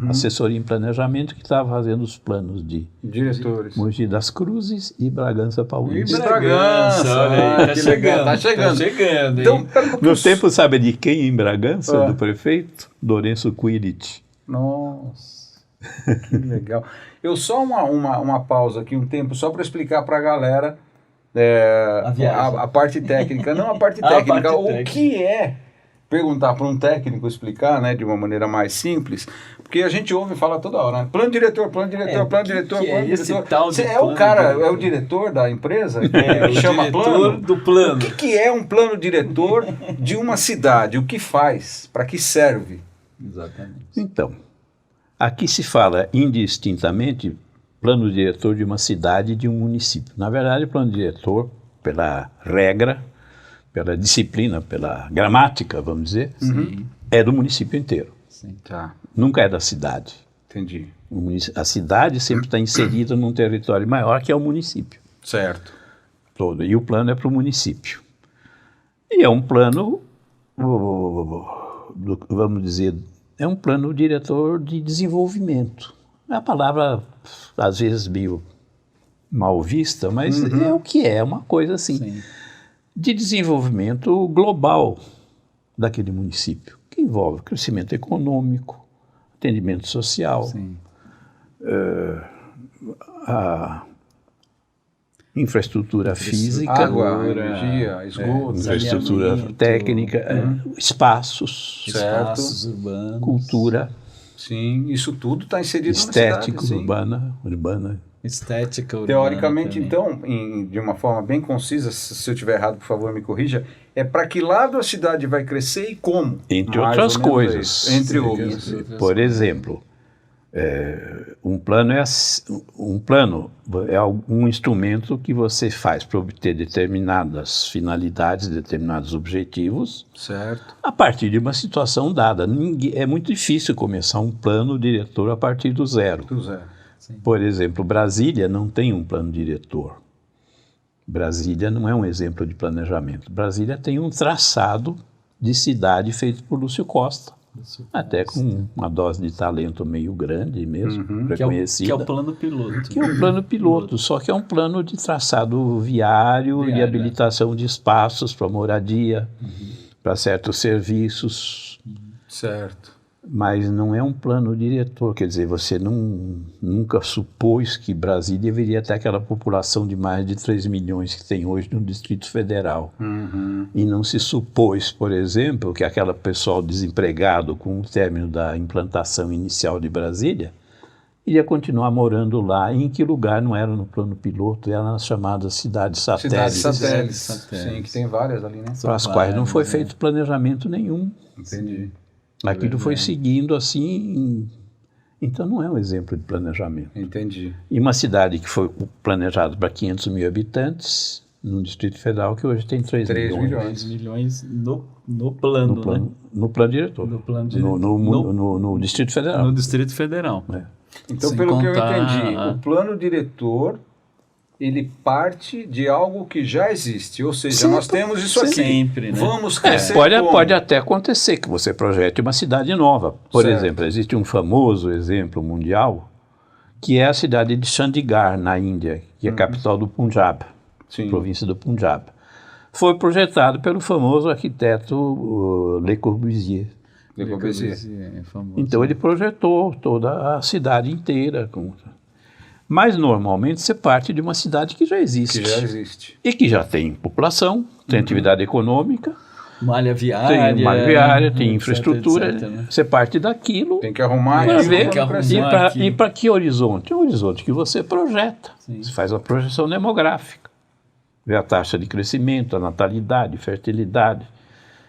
assessoria em planejamento, que estava fazendo os planos de Diretores. Mogi das Cruzes e Bragança Paulista. E Bragança, olha aí, tá que chegando, legal, tá chegando. Tá chegando, Então, hein? pera um pouquinho. No tempo, sabe de quem em Bragança? Ah. Do prefeito? Lourenço Quirit. Nossa, que legal. Eu só uma pausa aqui, um tempo, só para explicar para a galera A viagem. a parte técnica. Não a parte A técnica, parte o técnica. que é perguntar para um técnico explicar, né, de uma maneira mais simples, porque a gente ouve falar toda hora, né? Plano diretor, plano diretor, plano diretor, que é plano esse diretor. tal de Você é o plano cara, diretor? é o diretor da empresa É, que o chama diretor plano? do plano. O que é um plano diretor de uma cidade? O que faz? Para que serve? Exatamente. Então, aqui se fala indistintamente plano diretor de uma cidade e de um município. Na verdade, plano diretor, pela regra, pela disciplina, pela gramática, vamos dizer, é do município inteiro. Sim. Tá, Nunca é da cidade. entendi. A cidade sempre está inserida num território maior, que é o município Certo. todo. E o plano é para o município. E é um plano, vamos dizer, é um plano diretor de desenvolvimento. É a palavra, às vezes, meio mal vista, mas é o que é, uma coisa assim, Sim. de desenvolvimento global daquele município, que envolve crescimento econômico, atendimento social, Sim. a infraestrutura física, Água, energia, esgoto. infraestrutura saneamento, técnica, espaços, Espaços urbanos. cultura, Sim, isso tudo está inserido estética, na cidade, sim. urbana. Estética urbana. Teoricamente, também. então, de uma forma bem concisa, se eu estiver errado, por favor, me corrija, é para que lado a cidade vai crescer e como? Entre Mais outras ou menos coisas. isso. Entre Sim, outras. Por exemplo, um plano é um instrumento que você faz para obter determinadas finalidades, determinados objetivos, Certo. a partir de uma situação dada. É muito difícil começar um plano diretor a partir do zero. Do zero. Por exemplo, Brasília não tem um plano diretor. Brasília não é um exemplo de planejamento. Brasília tem um traçado de cidade feito por Lúcio Costa, até com uma dose de talento meio grande mesmo, reconhecida. Que é o plano piloto. Que é um plano piloto, só que é um plano de traçado viário, de habilitação de espaços para moradia, para certos serviços. Certo. Mas não é um plano diretor, quer dizer, você nunca supôs que Brasília deveria ter aquela população de mais de 3 milhões que tem hoje no Distrito Federal. E não se supôs, por exemplo, que aquele pessoal desempregado com o término da implantação inicial de Brasília iria continuar morando lá. E em que lugar? Não era no plano piloto, era nas chamadas cidades satélites. Cidades satélites. Sim, que tem várias ali, né? Para as quais não foi feito planejamento nenhum. Entendi. Aquilo foi seguindo assim, então não é um exemplo de planejamento. Entendi. E uma cidade que foi planejada para 500 mil habitantes, no Distrito Federal, que hoje tem 3 milhões. 3 milhões no plano, né? No plano diretor. No plano diretor. No Distrito Federal. No Distrito Federal. Então, Sem pelo que eu contar entendi, o plano diretor, ele parte de algo que já existe, ou seja, nós temos isso aqui. Sempre, né? Vamos crescer Pode até acontecer que você projete uma cidade nova. Por exemplo, existe um famoso exemplo mundial, que é a cidade de Chandigarh, na Índia, que é a capital do Punjab, província do Punjab. Foi projetado pelo famoso arquiteto Le Corbusier. É famoso. Então ele projetou toda a cidade inteira. Mas normalmente você parte de uma cidade que já existe. E que já tem população, tem atividade econômica. Malha viária. Tem infraestrutura. Etc, né? Você parte daquilo. Tem que arrumar. E para que horizonte? É o horizonte que você projeta. Você faz a projeção demográfica. Vê a taxa de crescimento, a natalidade, fertilidade.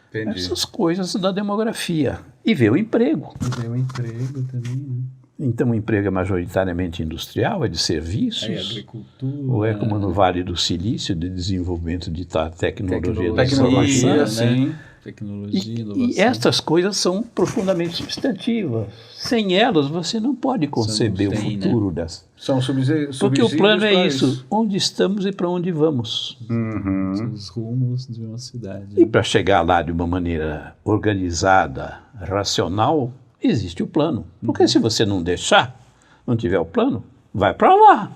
Entendi. Essas coisas da demografia. E vê o emprego. E vê o emprego também, né? Então o emprego é majoritariamente industrial, é de serviços? É agricultura. Ou é como no Vale do Silício, de desenvolvimento de tecnologia da informação? Né? Sim. Tecnologia, inovação. E estas coisas são profundamente substantivas. Sem elas, você não pode conceber o futuro dessas. São subsídios. Porque o plano é isso, onde estamos e para onde vamos. São os rumos de uma cidade. E para chegar lá de uma maneira organizada, racional, existe o plano. Porque se você não deixar, não tiver o plano, vai para lá.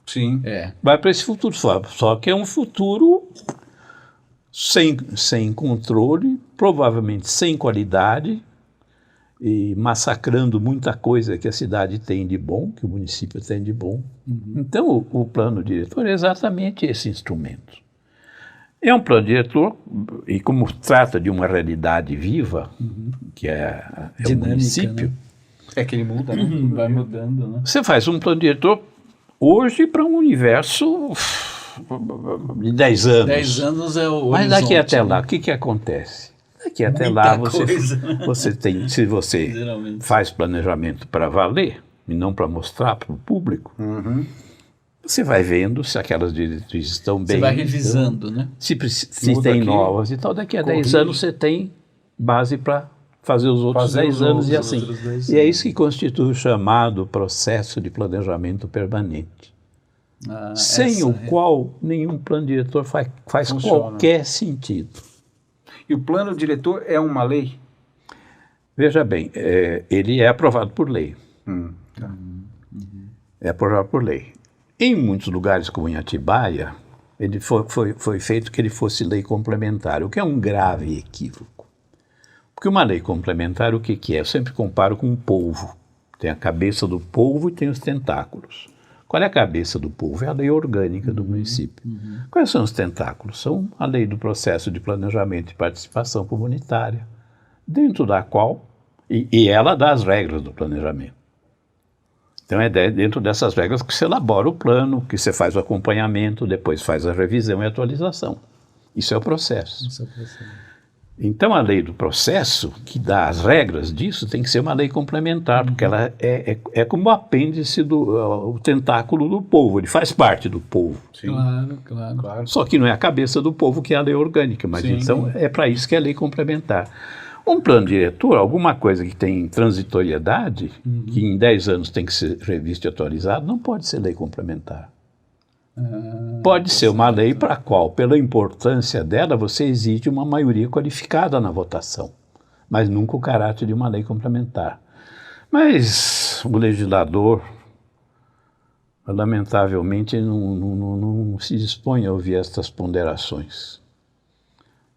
Sim. Vai para esse futuro. Só que é um futuro sem controle, provavelmente sem qualidade, e massacrando muita coisa que a cidade tem de bom, que o município tem de bom. Então, o plano diretor é exatamente esse instrumento. É um plano diretor, e como trata de uma realidade viva, que é o município, né? É que ele muda, né? Vai mudando, né? Você faz um plano diretor hoje para um universo de 10 anos. 10 anos é o Mas daqui até né? lá, o que acontece? Daqui até lá, você tem, se você faz planejamento para valer, e não para mostrar para o público, você vai vendo se aquelas diretrizes estão bem. Você vai revisando, então, né? Se tem novas e tal, daqui a 10 anos você tem base para fazer os outros 10 anos e assim. E é isso que constitui o chamado processo de planejamento permanente. Sem o qual nenhum plano diretor faz qualquer sentido. E o plano diretor é uma lei? Veja bem, ele é aprovado por lei. É aprovado por lei. Em muitos lugares, como em Atibaia, ele foi feito que ele fosse lei complementar, o que é um grave equívoco. Porque uma lei complementar, o que é? Eu sempre comparo com um polvo. Tem a cabeça do polvo e tem os tentáculos. Qual é a cabeça do polvo? É a lei orgânica do município. Quais são os tentáculos? São a lei do processo de planejamento e participação comunitária, dentro da qual, e ela dá as regras do planejamento. Então é dentro dessas regras que você elabora o plano, que você faz o acompanhamento, depois faz a revisão e atualização. Isso é o processo. Então a lei do processo, que dá as regras disso, tem que ser uma lei complementar, porque ela é como o apêndice o tentáculo do povo, ele faz parte do povo. Claro. Só que não é a cabeça do povo que é a lei orgânica, mas então é para isso que é a lei complementar. Um plano diretor, alguma coisa que tem transitoriedade, que em 10 anos tem que ser revisto e atualizado, não pode ser lei complementar. Pode ser uma lei para a qual, pela importância dela, você exige uma maioria qualificada na votação. mas nunca o caráter de uma lei complementar. Mas o legislador, lamentavelmente, não se dispõe a ouvir estas ponderações.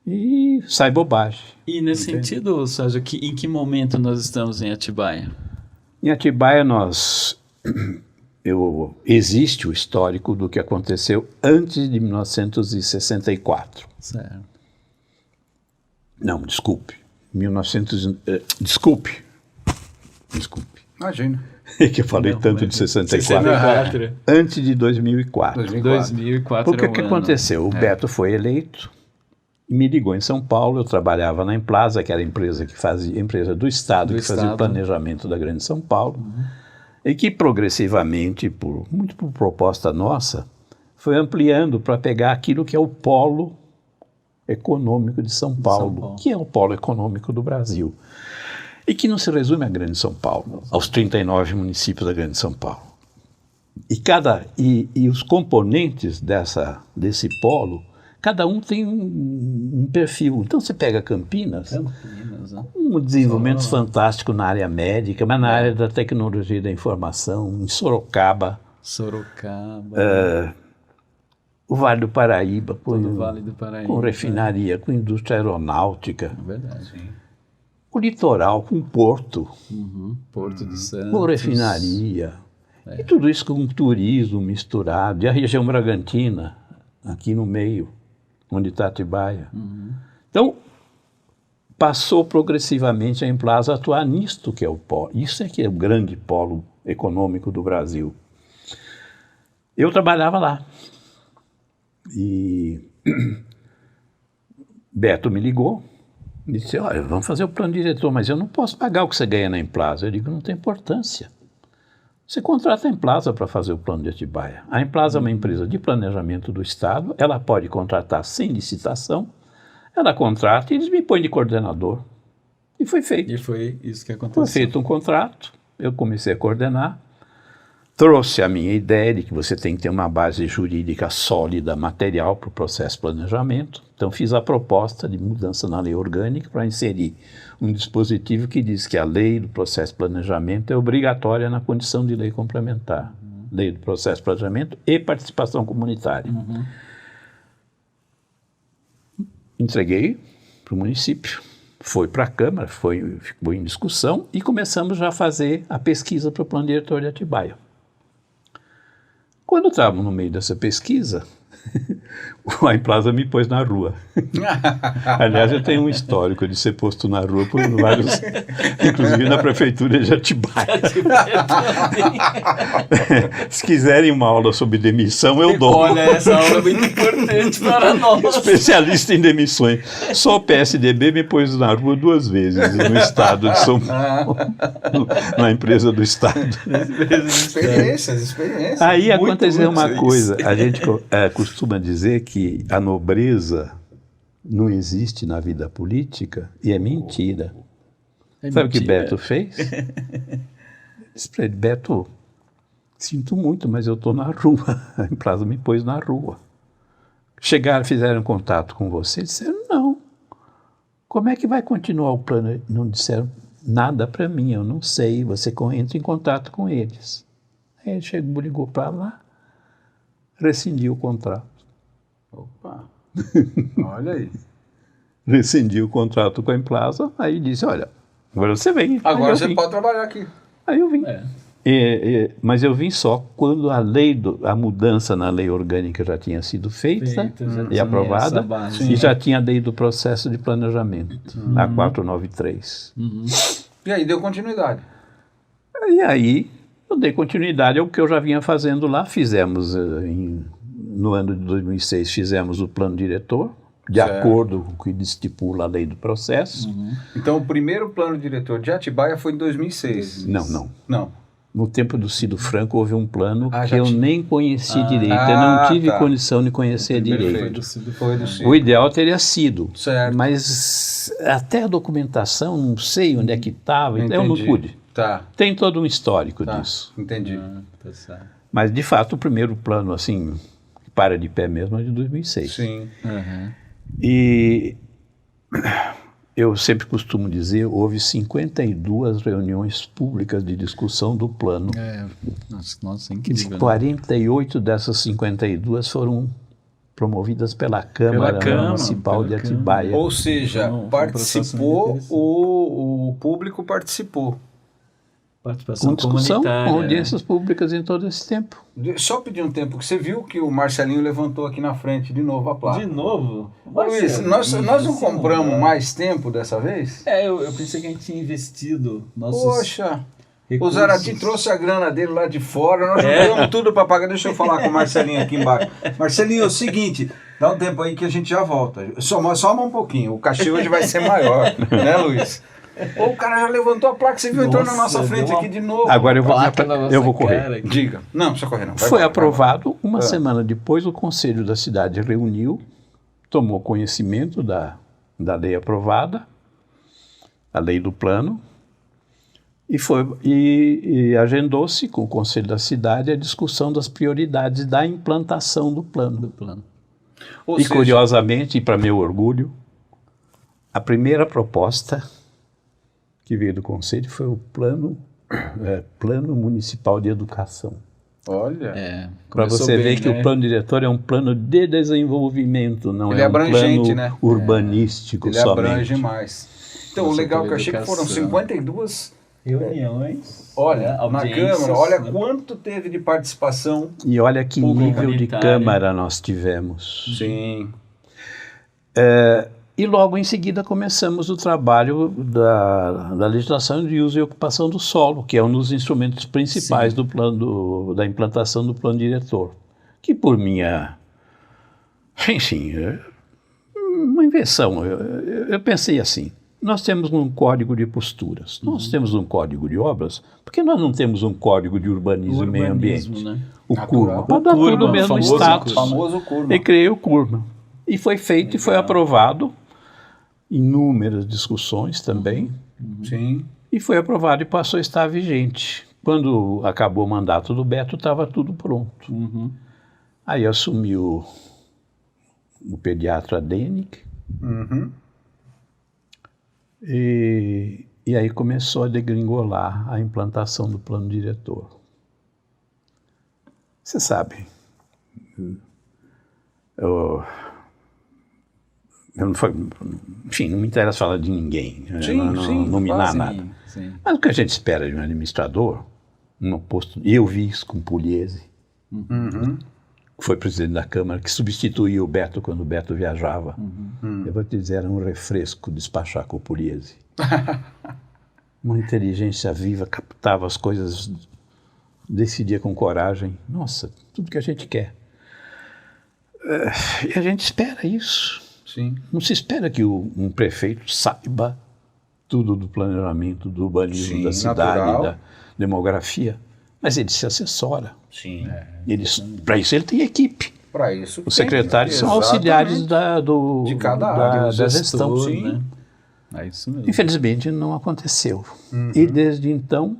E sai bobagem. E nesse sentido, Sérgio, em que momento nós estamos em Atibaia? Em Atibaia existe o histórico do que aconteceu antes de 1964. Certo. Não, desculpe. Desculpe. Imagina. Que eu falei tanto de 64. 64. Antes de 2004. 2004 Porque o que aconteceu? O Beto foi eleito e me ligou em São Paulo. Eu trabalhava na Emplasa, que era a empresa do Estado, fazia o planejamento da Grande São Paulo. E que progressivamente, muito por proposta nossa, foi ampliando para pegar aquilo que é o polo econômico de São Paulo, que é o polo econômico do Brasil. E que não se resume à Grande São Paulo, aos 39 municípios da Grande São Paulo. E os componentes desse polo, cada um tem um perfil. Então você pega Campinas, um desenvolvimento fantástico na área médica, mas na área da tecnologia e da informação, em Sorocaba. O Vale do Paraíba, com refinaria, com indústria aeronáutica. Verdade. Sim. O litoral, com porto. Porto de Santos. Com refinaria. E tudo isso com turismo misturado. E a região Bragantina, aqui no meio, onde está Atibaia. Então, passou progressivamente a Emplasa a atuar nisto que é o polo. Isso é que é o grande polo econômico do Brasil. Eu trabalhava lá. E Beto me ligou. Me disse, olha, vamos fazer o plano diretor, mas eu não posso pagar o que você ganha na Emplasa. Eu digo, não tem importância. Você contrata a Emplasa para fazer o plano de Atibaia. A Emplasa é uma empresa de planejamento do Estado, ela pode contratar sem licitação, ela contrata e eles me põem de coordenador. E foi feito. E foi isso que aconteceu. Foi feito um contrato, eu comecei a coordenar, trouxe a minha ideia de que você tem que ter uma base jurídica sólida, material para o processo de planejamento. Então fiz a proposta de mudança na lei orgânica para inserir um dispositivo que diz que a lei do processo de planejamento é obrigatória na condição de lei complementar. Lei do processo de planejamento e participação comunitária. Entreguei para o município, foi para a Câmara, ficou em discussão e começamos já a fazer a pesquisa para o plano diretor de Atibaia. Quando estávamos no meio dessa pesquisa, a Emplasa me pôs na rua. Aliás, eu tenho um histórico de ser posto na rua por vários, inclusive na prefeitura de Atibaia. Se quiserem uma aula sobre demissão, eu dou. Olha, essa aula é muito importante para nós. Especialista em demissões. Só o PSDB me pôs na rua 2 vezes, no estado de São Paulo, na empresa do Estado. Experiências. Aí aconteceu uma coisa, a gente costuma dizer que a nobreza não existe na vida política e é mentira. Sabe o que Beto fez? Disse para ele, Beto, sinto muito, mas eu estou na rua. A Emplasa me pôs na rua. Fizeram contato com você? Disseram, não. Como é que vai continuar o plano? Não disseram nada para mim, eu não sei. Você entra em contato com eles. Aí ele chegou, ligou para lá, rescindiu o contrato. Opa, olha aí. Rescindiu o contrato com a Emplasa, aí disse, olha, agora você vem. Agora você pode trabalhar aqui. Aí eu vim. Mas eu vim só quando a mudança na lei orgânica já tinha sido feita e aprovada, e já tinha a lei do processo de planejamento, a 493. E aí deu continuidade. E aí eu dei continuidade ao que eu já vinha fazendo lá. Fizemos, no ano de 2006, fizemos o plano diretor, de acordo com o que estipula a lei do processo. Então o primeiro plano diretor de Atibaia foi em 2006? Não. No tempo do Cido Franco houve um plano que eu nem conheci direito. Eu não tive condição de conhecer direito. Foi do Cido. O ideal teria sido. Certo. Mas até a documentação, não sei onde é que estava, então eu não pude. Tem todo um histórico disso. Entendi. Mas, de fato, o primeiro plano, assim, que para de pé mesmo, é de 2006. Sim. E eu sempre costumo dizer, houve 52 reuniões públicas de discussão do plano. Nossa, incrível. De 48 dessas 52 foram promovidas pela Câmara Municipal de Atibaia. Ou seja, participou, o público participou. Participação Com discussão, comunitária. com audiências públicas em todo esse tempo. Só pedir um tempo, que você viu que o Marcelinho levantou aqui na frente de novo a placa. De novo? Ô, Luiz, nós não compramos mais tempo dessa vez? Eu pensei que a gente tinha investido nossos Poxa, recursos. o Zarati trouxe a grana dele lá de fora, nós juntamos tudo para pagar. Deixa eu falar com o Marcelinho aqui embaixo. Marcelinho, é o seguinte, dá um tempo aí que a gente já volta. Soma um pouquinho, o cachê hoje vai ser maior, né, Luiz? Ou o cara já levantou a placa, você viu, entrou na nossa frente aqui de novo. Agora eu vou correr. Cara. Diga. Não, precisa correr não. Foi aprovado, uma semana depois o Conselho da cidade reuniu, tomou conhecimento da lei aprovada, a lei do plano, e agendou-se com o Conselho da cidade a discussão das prioridades da implantação do plano. Ou E seja, curiosamente, e para meu orgulho, a primeira proposta que veio do Conselho foi o Plano Municipal de Educação. olha, Para você ver que o plano diretor é um plano de desenvolvimento, não Ele é um abrangente, plano né? urbanístico ele somente. abrange mais. Então, o legal que eu achei que foram 52 reuniões. Olha, na audiências, Câmara, olha né? quanto teve de participação. E olha que Público nível de humanitário. Câmara nós tivemos. Sim. E logo em seguida começamos o trabalho da legislação de uso e ocupação do solo, que é um dos instrumentos principais do plano da implantação do plano diretor. Que por minha, enfim, uma invenção. Eu pensei assim, nós temos um código de posturas, nós temos um código de obras, por que nós não temos um código de urbanismo e meio ambiente? Né? O Natural. CURMA, para dar tudo o mesmo famoso status. Famoso CURMA. E criei o CURMA. E foi feito e foi aprovado, inúmeras discussões também, Sim. e foi aprovado e passou a estar vigente. Quando acabou o mandato do Beto, estava tudo pronto. Aí assumiu o pediatra Denick, Uhum. e aí começou a degringolar a implantação do plano diretor. Você sabe, eu enfim, não me interessa falar de ninguém, Sim, não sim, nominar quase. nada. Sim. Mas o que a gente espera de um administrador, no posto, eu vi isso com Pugliese, Uhum. que foi presidente da Câmara, que substituía o Beto quando o Beto viajava. Eu vou te dizer, era um refresco despachar com o Pugliese. Uma inteligência viva, captava as coisas, decidia com coragem. Nossa, tudo que a gente quer. E a gente espera isso. Sim. Não se espera que um prefeito saiba tudo do planejamento, do urbanismo, Sim, da cidade, natural. da demografia, mas ele se assessora. Sim. Para isso ele tem equipe. Para isso. Os secretários são auxiliares De cada área, da gestão. Gestor, Sim. né? É isso mesmo. Infelizmente não aconteceu. E desde então,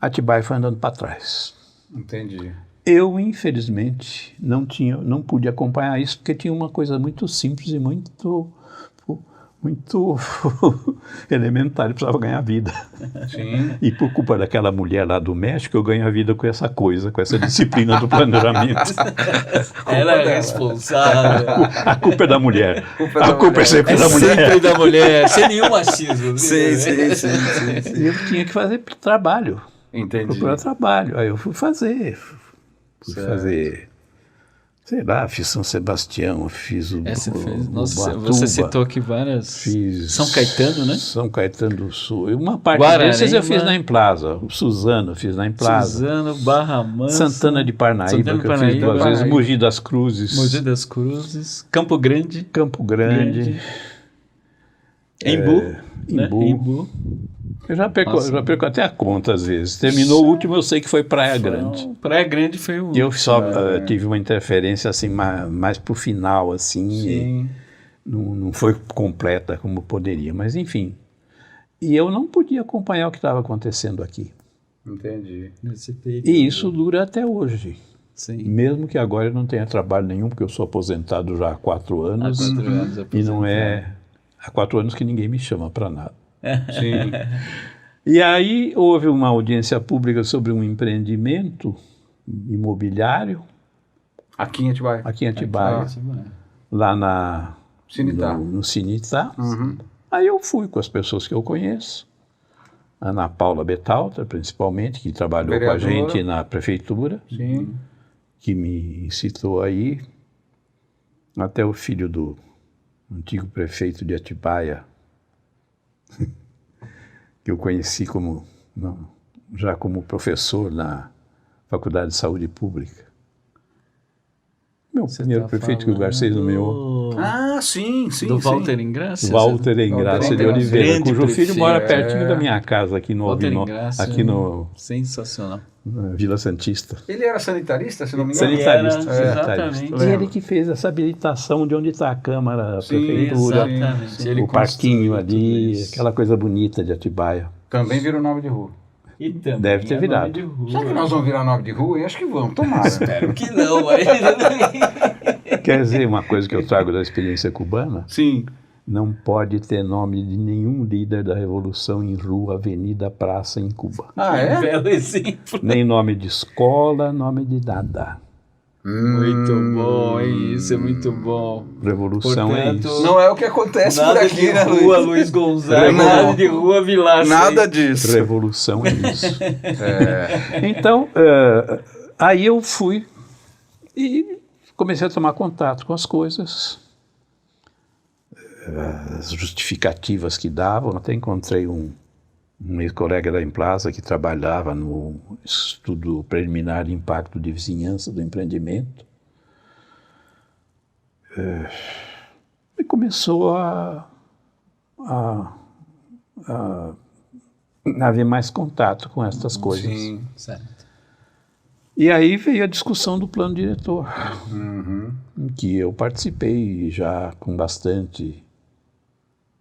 Atibaia foi andando para trás. Entendi. Eu, infelizmente, não pude acompanhar isso, porque tinha uma coisa muito simples e muito elementar, eu precisava ganhar vida. Sim. E por culpa daquela mulher lá do México, eu ganho a vida com essa coisa, com essa disciplina do planejamento. Ela é responsável. A culpa é da mulher. da A culpa é sempre da mulher. Sempre da mulher, sem nenhum machismo. Sim. E eu tinha que fazer trabalho, Entendi. procurar trabalho. Aí eu fui fazer, sei lá, fiz São Sebastião, fiz o Você fez. Nossa, Ubatuba, você citou aqui várias. fiz São Caetano, né? São Caetano do Sul. E uma parte Guararema. desses eu fiz na Emplaza. O Suzano eu fiz na Emplaza. Suzano, Barra Mansa. Santana de Parnaíba, Santana de que eu fiz Parnaíba, duas vezes. Parnaíba. Mogi das Cruzes. Mogi das Cruzes. Campo Grande. Campo Grande. Embu. né? Embu. Embu. Eu já perco até a conta às vezes. Terminou o último, eu sei que foi Praia Grande. Praia Grande foi o. E eu só tive uma interferência assim mais pro final, assim. Sim. Não foi completa como poderia, mas enfim. E eu não podia acompanhar o que estava acontecendo aqui. Entendi. Nesse período. E isso dura até hoje. Sim. Mesmo que agora eu não tenha trabalho nenhum, porque eu sou aposentado já há 4 anos. Há 4 anos E não é há 4 anos que ninguém me chama para nada. Sim. E aí houve uma audiência pública sobre um empreendimento imobiliário Aqui em Atibaia. aqui em Atibaia, lá no Sinitá. Aí eu fui com as pessoas que eu conheço, Ana Paula Bethalter, principalmente, que trabalhou com a gente na prefeitura, que me incitou aí, até o filho do antigo prefeito de Atibaia, que eu conheci já como professor na Faculdade de Saúde Pública. Meu primeiro prefeito que o Garcês nomeou. Ah, sim. Do Walter Ingrácia? Walter Ingrácia de Oliveira, cujo filho mora pertinho da minha casa, aqui no Walter Albino, Ingrácia, aqui no sensacional. na Vila Santista. Ele era sanitarista, se não me engano? Sanitarista. Exatamente. E ele que fez essa habilitação de onde está a Câmara, a Prefeitura, Exatamente. Ele o parquinho construiu tudo ali, isso. aquela coisa bonita de Atibaia. Também vira o nome de rua. E também Deve ter é nome virado. de rua. Será que nós vamos virar nome de rua? Eu acho que vamos, tomara. Espero que não, mas... Quer dizer, uma coisa que eu trago da experiência cubana, Sim. não pode ter nome de nenhum líder da Revolução em rua, avenida, praça em Cuba. Ah, é? Belo exemplo. Nem nome de escola, nome de nada. Muito bom, hein? Isso é muito bom. Revolução é Portanto, isso. Não é o que acontece por Nada aqui, de né, rua, Luiz? Luiz Gonzaga, Não. nada de rua, Vilaça. Nada disso. Revolução é isso. É. Então, aí eu fui e comecei a tomar contato com as coisas, as justificativas que davam. Até encontrei um ex-colega da Emplaza que trabalhava no estudo preliminar de impacto de vizinhança do empreendimento. E começou a haver mais contato com estas coisas. Sim. Certo. E aí veio a discussão do plano diretor, em que eu participei já com bastante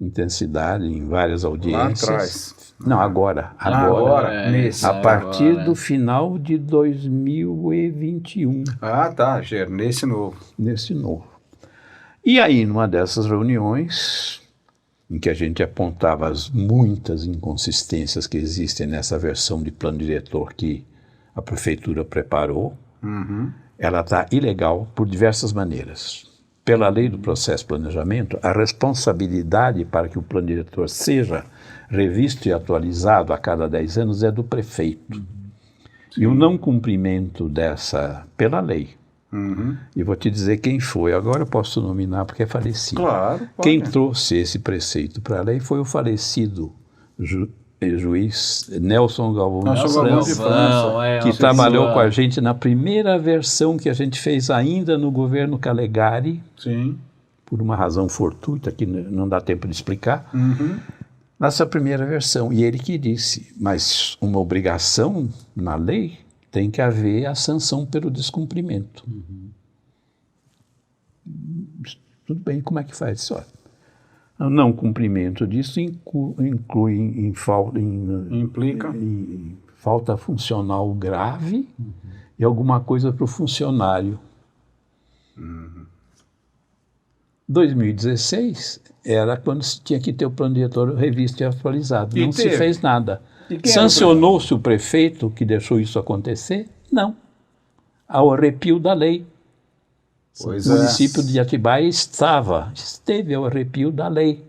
intensidade em várias audiências. Lá atrás. Não, agora. Agora, nesse. A partir agora. do final de 2021, Ah, tá, Ger, nesse novo. nesse novo. E aí, numa dessas reuniões, em que a gente apontava as muitas inconsistências que existem nessa versão de plano diretor que a prefeitura preparou, ela está ilegal por diversas maneiras. Pela lei do processo de planejamento, a responsabilidade para que o plano diretor seja revisto e atualizado a cada 10 anos é do prefeito. E o não cumprimento dessa, pela lei. E vou te dizer quem foi, agora eu posso nominar porque é falecido. Claro. Pode. Quem trouxe esse preceito para a lei foi o falecido juiz Nelson Galvão de Nelson Galvão de França, França, que trabalhou com a gente na primeira versão que a gente fez ainda no governo Calegari, Sim. por uma razão fortuita que não dá tempo de explicar, nessa primeira versão. E ele que disse, mas uma obrigação na lei tem que haver a sanção pelo descumprimento. Tudo bem, como é que faz isso? Olha, o não cumprimento disso inclui Implica. em falta funcional grave e alguma coisa para o funcionário. 2016 era quando se tinha que ter o plano diretor revisto e atualizado. E Não se teve. fez nada. E quem era o Sancionou-se o prefeito que deixou isso acontecer? Não. Ao arrepio da lei. Pois O é. município de Atibaia esteve ao arrepio da lei.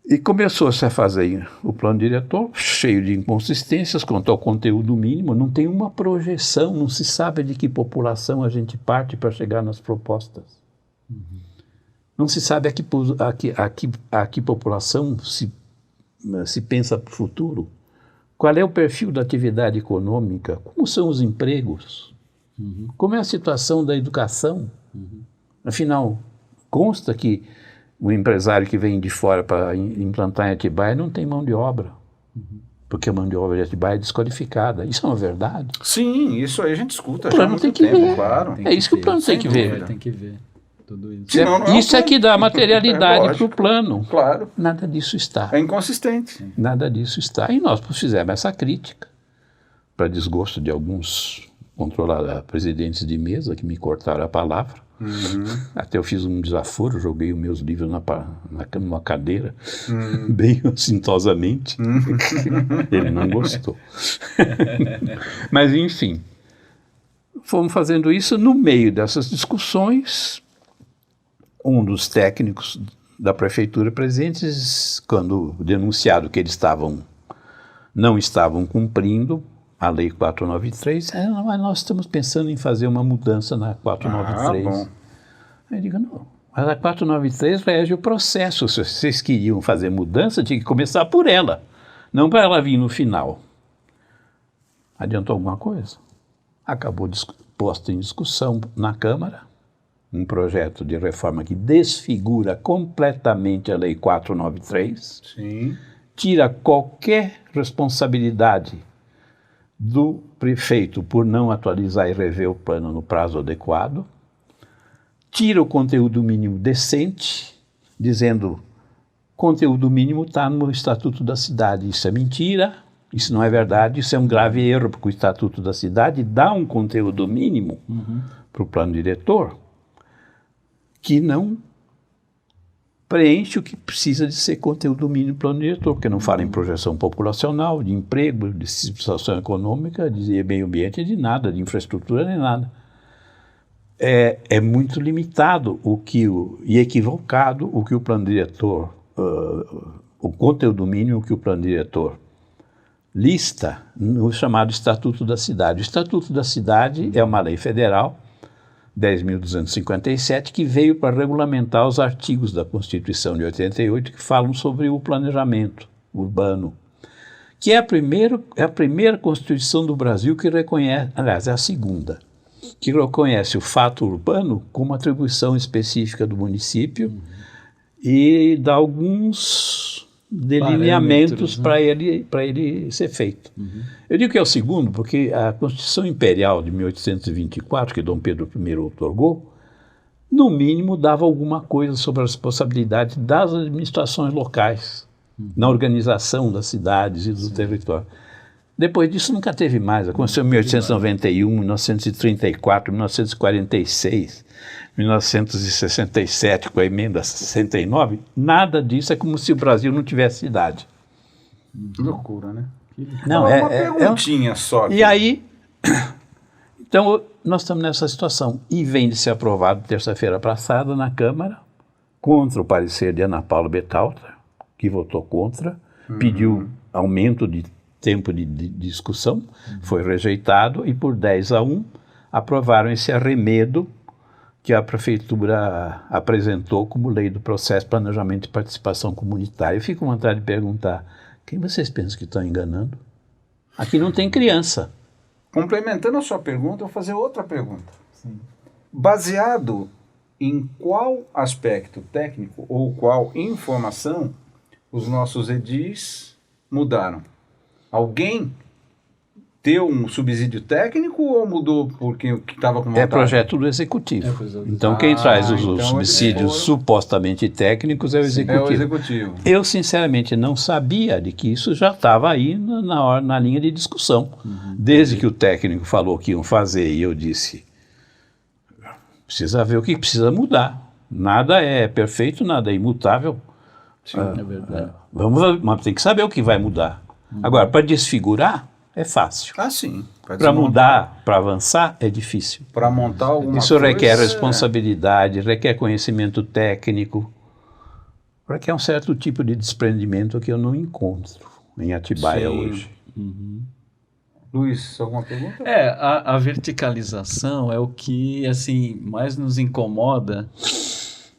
E começou-se a fazer o plano diretor, cheio de inconsistências quanto ao conteúdo mínimo, não tem uma projeção, não se sabe de que população a gente parte para chegar nas propostas. Não se sabe a que população se pensa para o futuro. Qual é o perfil da atividade econômica? Como são os empregos? Como é a situação da educação? Afinal, consta que o empresário que vem de fora para implantar em Atibaia não tem mão de obra, porque a mão de obra de Atibaia é desqualificada. Isso é uma verdade? Sim, isso aí a gente escuta O já há plano muito tem que tempo, ver. claro. É isso que o plano tem que ver. Tem que ver tudo isso. Senão não é um Isso é plano. que dá materialidade para lógico. o plano. Claro. Nada disso está. É inconsistente. Nada disso está. E nós fizemos essa crítica, para desgosto de alguns presidentes de mesa que me cortaram a palavra. Até eu fiz um desaforo, joguei os meus livros numa cadeira, bem ostentosamente. Ele não gostou. Mas, enfim, fomos fazendo isso. No meio dessas discussões, um dos técnicos da prefeitura presentes, quando denunciado que eles não estavam cumprindo a Lei 493, mas nós estamos pensando em fazer uma mudança na 493. Aí eu digo, não, mas a 493 rege o processo. Se vocês queriam fazer mudança, tinha que começar por ela, não para ela vir no final. Adiantou alguma coisa? Acabou posto em discussão na Câmara um projeto de reforma que desfigura completamente a Lei 493, tira qualquer responsabilidade do prefeito por não atualizar e rever o plano no prazo adequado, tira o conteúdo mínimo decente, dizendo conteúdo mínimo está no Estatuto da Cidade. Isso é mentira, isso não é verdade, isso é um grave erro, porque o Estatuto da Cidade dá um conteúdo mínimo para o plano diretor que não preenche o que precisa de ser conteúdo mínimo do plano diretor, porque não fala em projeção populacional, de emprego, de situação econômica, de meio ambiente, de nada, de infraestrutura, nem nada. É muito limitado e equivocado o que o plano diretor, o conteúdo mínimo que o plano diretor lista no chamado Estatuto da Cidade. O Estatuto da Cidade é uma lei federal, 10.257, que veio para regulamentar os artigos da Constituição de 88 que falam sobre o planejamento urbano, que é a primeira Constituição do Brasil que reconhece, aliás, é a segunda, que reconhece o fato urbano como atribuição específica do município e dá alguns delineamentos para ele ser feito. Eu digo que é o segundo porque a Constituição Imperial de 1824, que Dom Pedro I outorgou, no mínimo dava alguma coisa sobre a responsabilidade das administrações locais na organização das cidades e do território. Depois disso nunca teve mais. Aconteceu em 1891, 1934, 1946, 1967, com a emenda 69. Nada disso, é como se o Brasil não tivesse cidade. Que loucura, né? Não, uma perguntinha só. E aí, então, nós estamos nessa situação. E vem de ser aprovado terça-feira passada na Câmara, contra o parecer de Ana Paula Bethalter, que votou contra, pediu aumento de tempo de discussão, foi rejeitado e por 10-1 aprovaram esse arremedo que a Prefeitura apresentou como lei do processo, planejamento e participação comunitária. Eu fico com vontade de perguntar, quem vocês pensam que estão enganando? Aqui não tem criança. Complementando a sua pergunta, eu vou fazer outra pergunta. Baseado em qual aspecto técnico ou qual informação os nossos edis mudaram? Alguém deu um subsídio técnico ou mudou porque o que estava com vontade? É projeto do Executivo. Então quem traz os subsídios supostamente técnicos é o Executivo. É o Executivo. Eu sinceramente não sabia de que isso já estava aí na linha de discussão. Desde que o técnico falou que iam fazer e eu disse, precisa ver o que precisa mudar. Nada é perfeito, nada é imutável. Sim, é verdade. Mas tem que saber o que vai mudar. Agora, para desfigurar, é fácil. Sim. Para mudar, para avançar, é difícil. Para montar alguma coisa... Isso requer responsabilidade, requer conhecimento técnico, requer um certo tipo de desprendimento que eu não encontro em Atibaia hoje. Luiz, alguma pergunta? A verticalização é o que assim, mais nos incomoda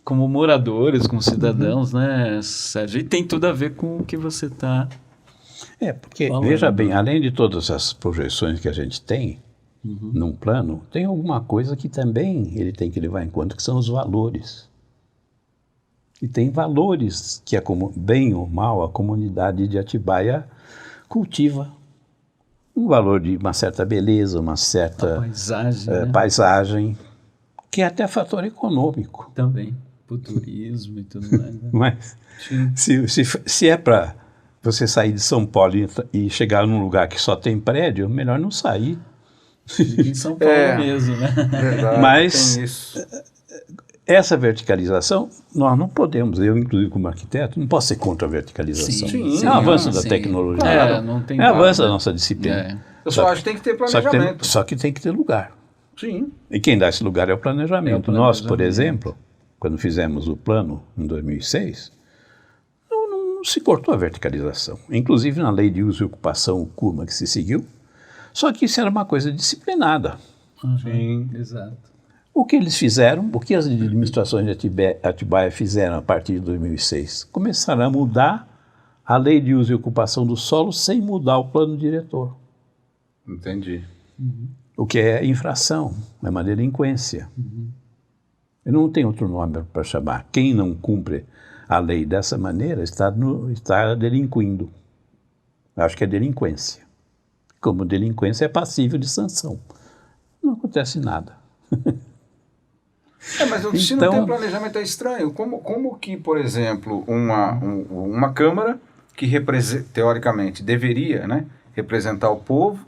como moradores, como cidadãos, né, Sérgio? E tem tudo a ver com o que você está... porque, veja bem, além de todas as projeções que a gente tem num plano, tem alguma coisa que também ele tem que levar em conta, que são os valores. E tem valores que, bem ou mal, a comunidade de Atibaia cultiva. Um valor de uma certa beleza, uma certa paisagem, que é até fator econômico. Também, para o turismo e tudo mais. Né? Mas, se é para... você sair de São Paulo e chegar num lugar que só tem prédio, melhor não sair. Fica em São Paulo mesmo, né? Verdade, mas tem isso. essa verticalização, nós não podemos, eu inclusive como arquiteto, não posso ser contra a verticalização. Sim, é um avanço da sim. tecnologia. Não tem É um avanço da dúvida. nossa disciplina. Eu só acho que tem que ter planejamento. Só que tem que ter lugar. Sim. E quem dá esse lugar é o planejamento. É o Nós, por planejamento. exemplo, quando fizemos o plano em 2006, não se cortou a verticalização. Inclusive na lei de uso e ocupação, o CURMA que se seguiu, só que isso era uma coisa disciplinada. Sim. Exato. O que eles fizeram, o que as administrações de Atibaia fizeram a partir de 2006? Começaram a mudar a lei de uso e ocupação do solo sem mudar o plano diretor. Entendi. O que é infração, é uma delinquência. Eu não tenho outro nome para chamar. Quem não cumpre a lei dessa maneira está delinquindo. Eu acho que é delinquência. Como delinquência é passível de sanção. Não acontece nada. Mas se não tem planejamento é estranho. Como que, por exemplo, uma Câmara que teoricamente deveria, né, representar o povo,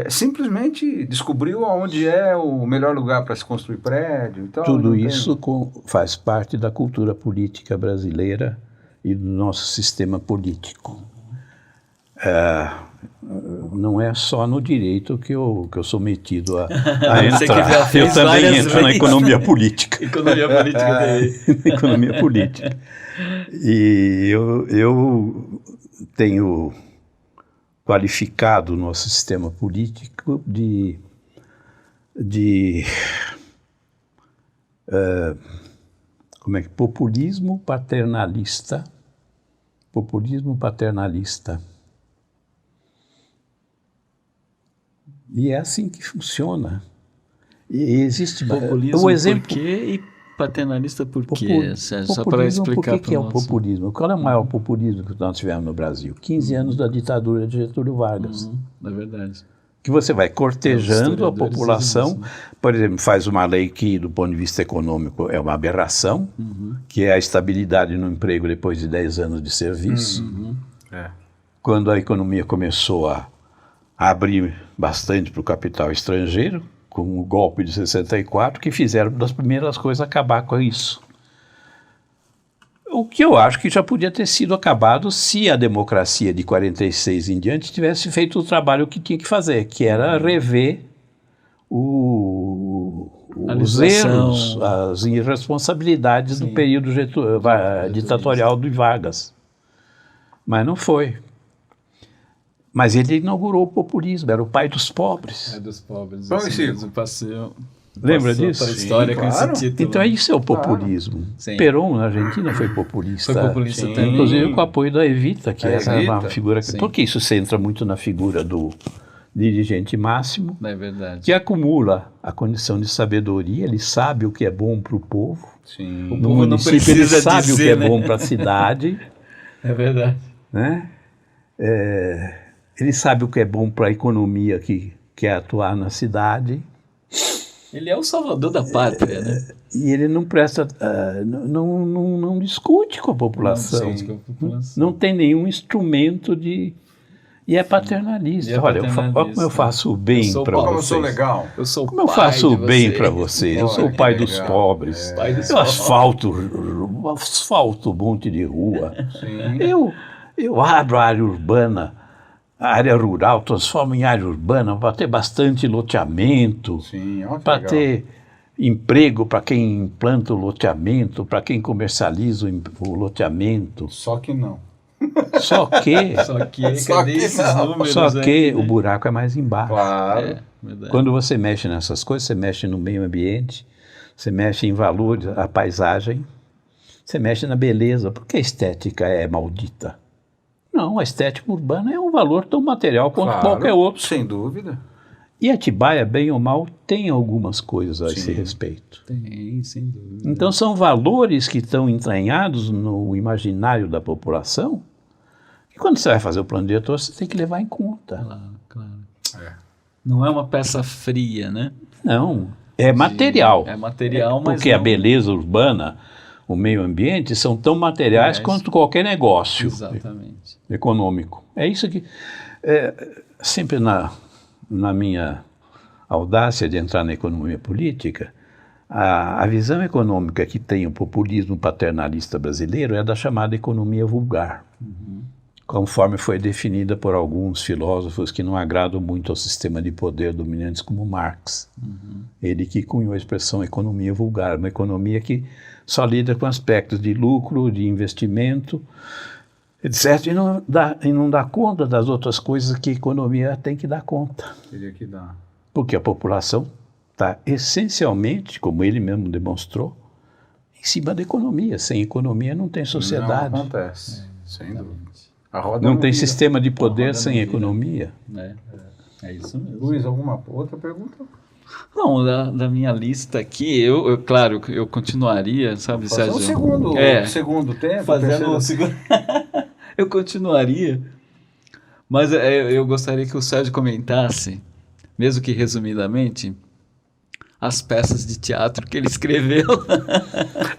simplesmente descobriu onde é o melhor lugar para se construir prédio e tal? Tudo isso faz parte da cultura política brasileira e do nosso sistema político. Não é só no direito que eu sou metido a Você que entrar. já fez Eu também várias entro na vezes. economia política. Economia política daí. Na economia política. E eu tenho qualificado o nosso sistema político de populismo paternalista. Populismo paternalista. E é assim que funciona. E existe Populismo o exemplo, por quê e paternalista por quê? Só para populismo, explicar por que é o para nós. populismo? Qual é o maior populismo que nós tivemos no Brasil? 15 anos da ditadura de Getúlio Vargas. É verdade. Que você vai cortejando a historiadores população, dizem isso, né? por exemplo, faz uma lei que, do ponto de vista econômico, é uma aberração, que é a estabilidade no emprego depois de 10 anos de serviço. Quando a economia começou a abrir bastante para o capital estrangeiro, com o golpe de 64, que fizeram das primeiras coisas acabar com isso. O que eu acho que já podia ter sido acabado se a democracia de 46 em diante tivesse feito o trabalho que tinha que fazer, que era rever os erros, as irresponsabilidades do período ditatorial de Vargas. Mas não foi. Mas ele inaugurou o populismo, era o pai dos pobres. É dos pobres. Bom, Chico. Lembra disso? Para a história Sim, com claro. esse título. Então isso é o populismo. Sim. Perón, na Argentina, foi populista. Foi populista também. Inclusive com o apoio da Evita, que A essa é uma Evita, figura... sim. Porque isso centra muito na figura do dirigente máximo, É verdade. que acumula a condição de sabedoria, ele sabe o que é bom para o povo. Sim. No povo não município ele precisa sabe o que dizer, é né? bom para a cidade, É verdade. né? Ele sabe o que é bom para a economia que quer atuar na cidade. Ele é o salvador da pátria, né? E ele não presta, não discute com a população. Não tem nenhum instrumento de... E é paternalista. E é Olha, paternalista. olha como eu faço o bem sou para Paulo, Como eu sou vocês. legal. Eu sou o Como eu pai faço o de bem vocês. para vocês. Eu sou Olha, o pai que dos legal. pobres. Pai dos Eu pobres. asfalto um monte de rua. Sim. Eu abro a área urbana, a área rural, transformo em área urbana para ter bastante loteamento. Sim, olha que Para legal. ter emprego para quem implanta o loteamento, para quem comercializa o loteamento. Só que não. Só que, Só que, Só cadê que esses não. números só aí, que né? o buraco é mais embaixo. Claro. É, verdade. Quando você mexe nessas coisas, você mexe no meio ambiente, você mexe em valores, a paisagem, você mexe na beleza. Por que a estética é maldita? Não, a estética urbana é um valor tão material quanto Claro, qualquer outro. Sem dúvida. E Atibaia, bem ou mal, tem algumas coisas a esse Sim. respeito. Tem, sem dúvida. Então são valores que estão entranhados no imaginário da população, e quando você vai fazer o plano diretor, você tem que levar em conta. Claro. É. Não é uma peça fria, né? Não, é material. É material, mas Porque a não- beleza urbana, o meio ambiente, são tão materiais quanto qualquer negócio Exatamente. econômico. É isso que... sempre na minha audácia de entrar na economia política, A visão econômica que tem o populismo paternalista brasileiro é da chamada economia vulgar, conforme foi definida por alguns filósofos que não agradam muito ao sistema de poder dominantes como Marx. Ele que cunhou a expressão economia vulgar, uma economia que só lida com aspectos de lucro, de investimento, etc. E não dá conta das outras coisas que a economia tem que dar conta. Teria que dar. Porque a população está essencialmente, como ele mesmo demonstrou, em cima da economia. Sem economia não tem sociedade. Não acontece, sem dúvida. A roda Não tem gira. sistema de poder roda sem não gira. economia. É isso mesmo. Luiz, alguma outra pergunta? Não, da minha lista aqui, claro, eu continuaria, sabe, Fazer Sérgio? segundo tempo. Fazendo terceiro- um segundo. Eu continuaria, mas eu gostaria que o Sérgio comentasse, mesmo que resumidamente, as peças de teatro que ele escreveu.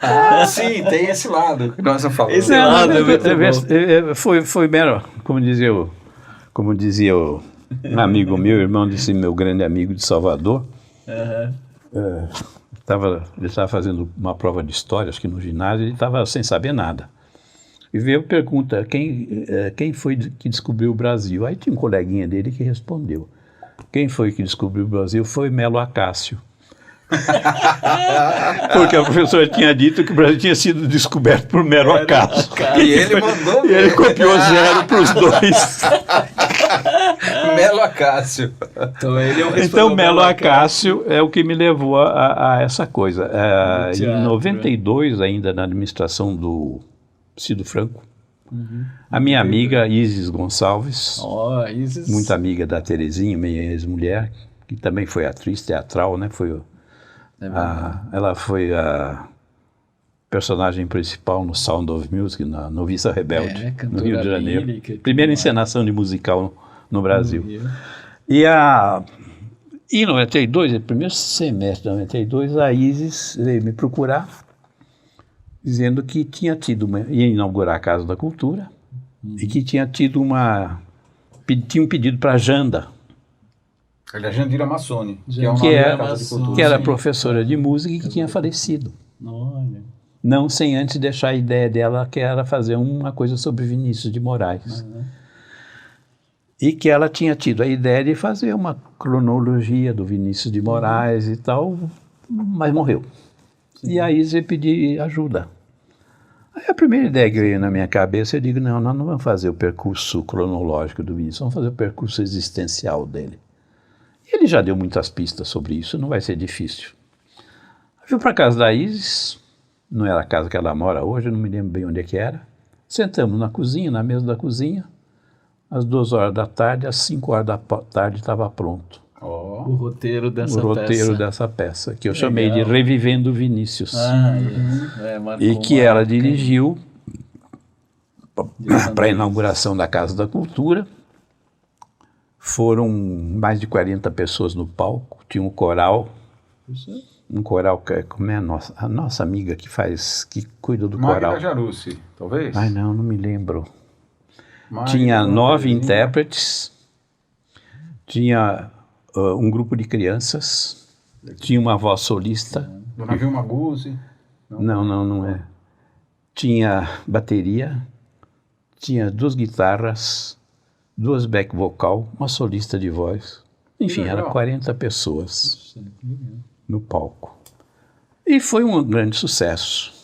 Ah, sim, tem esse lado que nós falamos. Esse lado é muito bom. Foi mero, como dizia o amigo meu, irmão desse meu grande amigo de Salvador. Ele estava fazendo uma prova de história, acho que no ginásio, ele estava sem saber nada. E veio a pergunta, quem foi que descobriu o Brasil? Aí tinha um coleguinha dele que respondeu. Quem foi que descobriu o Brasil foi Melo Acácio. Porque a professora tinha dito que o Brasil tinha sido descoberto por Melo Acácio. E ele mandou E ele copiou 0 para os dois. Melo Acácio. Então, Melo Acácio é o que me levou a essa coisa. Em teatro, 92, ainda na administração do Cido Franco, a minha amiga Isis Gonçalves, Isis. muito amiga da Terezinha, minha ex-mulher, que também foi atriz teatral, né? Ela foi a personagem principal no Sound of Music, na Noviça Rebelde, no Rio de Janeiro. Lírica, Primeira encenação de musical no Brasil. E em 92, no primeiro semestre de 92, a Isis veio me procurar, dizendo que tinha ia inaugurar a Casa da Cultura, e que tinha tido tinha um pedido para a Janda, Ele é Jandira Massoni, que era professora de música e que tinha falecido. Olha. Não sem antes deixar a ideia dela, que era fazer uma coisa sobre Vinícius de Moraes. E que ela tinha tido a ideia de fazer uma cronologia do Vinícius de Moraes e tal, mas morreu. E aí você pediu ajuda. Aí a primeira ideia que veio na minha cabeça, eu digo, não, nós não vamos fazer o percurso cronológico do Vinícius, vamos fazer o percurso existencial dele. Ele já deu muitas pistas sobre isso, não vai ser difícil. Eu fui para a casa da Isis, não era a casa que ela mora hoje, eu não me lembro bem onde é que era. Sentamos na cozinha, na mesa da cozinha, às 2 horas da tarde, às 5 horas da tarde estava pronto. O roteiro dessa peça, que eu chamei de Revivendo Vinícius. Marcou e que ela dirigiu para a inauguração da Casa da Cultura. Foram mais de 40 pessoas no palco, tinha um coral. Um coral, como é a nossa amiga que cuida do coral? Magda Jarussi, talvez? Ai, não me lembro. Magda, Tinha 9 intérpretes, tinha um grupo de crianças, tinha uma voz solista. Dona Vilma Guzzi? Não é. Tinha bateria, tinha 2 guitarras, 2 back vocal, uma solista de voz. Enfim, era 40 pessoas no palco. E foi um grande sucesso.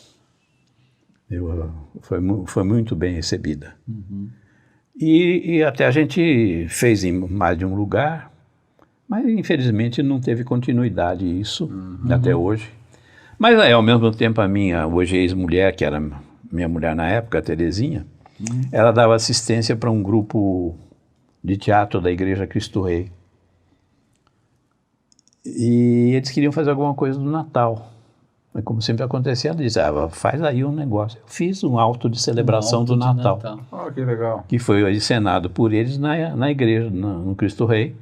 Foi muito bem recebida. E até a gente fez em mais de um lugar, mas infelizmente não teve continuidade isso até hoje. Mas ao mesmo tempo a minha hoje ex-mulher, que era minha mulher na época, a Terezinha, ela dava assistência para um grupo de teatro da Igreja Cristo Rei. E eles queriam fazer alguma coisa do Natal. Mas como sempre acontecia, ela dizia, faz aí um negócio. Eu fiz um auto de celebração do Natal. Que legal. Que foi encenado por eles na igreja, no Cristo Rei.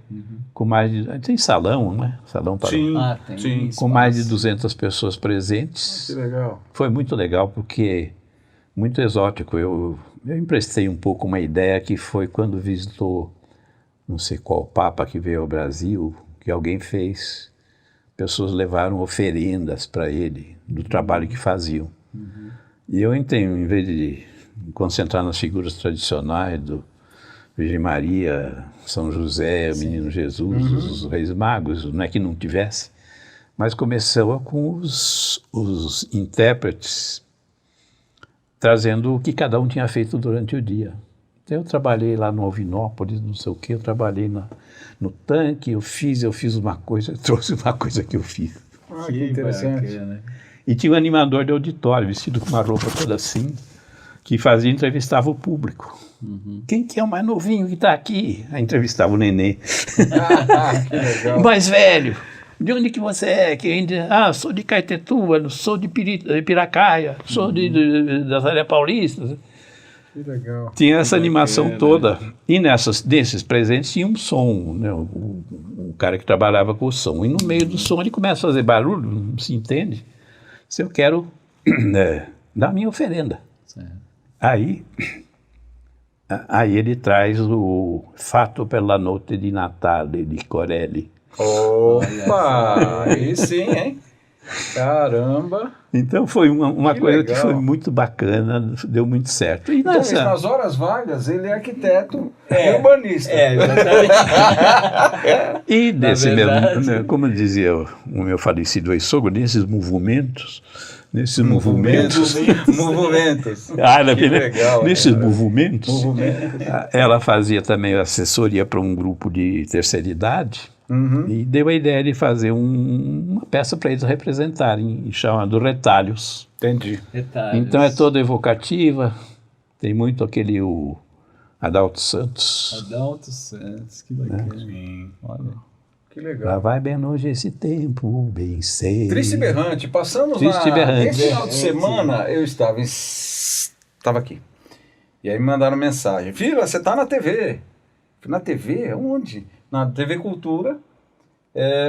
Com mais de... Tem salão, né? Salão para... Sim. Com mais de 200 pessoas presentes. Que legal. Foi muito legal, porque muito exótico. Eu emprestei um pouco uma ideia que foi quando visitou, não sei qual Papa que veio ao Brasil, que alguém fez pessoas levaram oferendas para ele do trabalho que faziam. E eu entendo, em vez de concentrar nas figuras tradicionais do Virgem Maria, São José, o Menino Jesus, os Reis Magos, não é que não tivesse, mas começou com os intérpretes trazendo o que cada um tinha feito durante o dia. Então eu trabalhei lá no Alvinópolis, não sei o quê, eu trabalhei no tanque, eu fiz uma coisa, trouxe uma coisa que eu fiz. Que interessante. Bacana. E tinha um animador de auditório, vestido com uma roupa toda assim, que entrevistava o público. Quem que é o mais novinho que está aqui? Aí entrevistava o nenê. Que legal. Mais velho. De onde que você é? Sou de Caetetuba, sou de Piracaia, sou da Área Paulista. Que legal. Tinha essa animação toda. E nesses presentes tinha um som, né? O cara que trabalhava com o som. E no meio do som ele começa a fazer barulho, não se entende. Se eu quero dar minha oferenda. Certo. Aí ele traz o Fatto per la notte di Natale, de Corelli. Opa! Aí sim, hein? Caramba! Então foi uma Que coisa legal. que foi muito bacana, deu muito certo. E Então, nas horas vagas, ele é arquiteto e urbanista. Exatamente. E desse verdade. mesmo, né, como dizia o meu falecido ex-sogro, nesses movimentos, Movimentos. árabe, né? legal, Nesses cara. movimentos, ela fazia também assessoria para um grupo de terceira idade e deu a ideia de fazer uma peça para eles representarem, chamado Retalhos. Entendi. Detalhes. Então é toda evocativa, tem muito o Adalto Santos. Adalto Santos, que bacana. Sim. Olha. Que Lá legal. vai bem longe esse tempo, bem sei. Triste e Berrante, passamos Triste e Berrante. Esse final de semana eu estava aqui. E aí me mandaram mensagem. Filha, você tá na TV. Na TV? Onde? Na TV Cultura.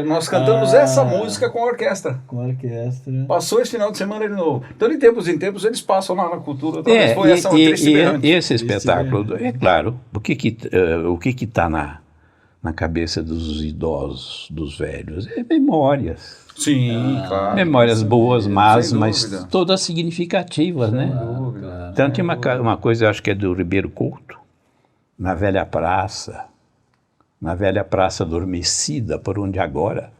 Nós cantamos essa música com a orquestra. Com a orquestra. Passou esse final de semana de novo. Então, de tempos em tempos, eles passam lá na Cultura. Talvez foi essa Triste e Berrante. Esse espetáculo, é claro, o que está na cabeça dos idosos, dos velhos? É memórias. Sim, claro. Memórias boas, más, sem mas dúvida. todas significativas, né? Dúvida. Então tem uma coisa, eu acho que é do Ribeiro Couto, na velha praça adormecida, por onde agora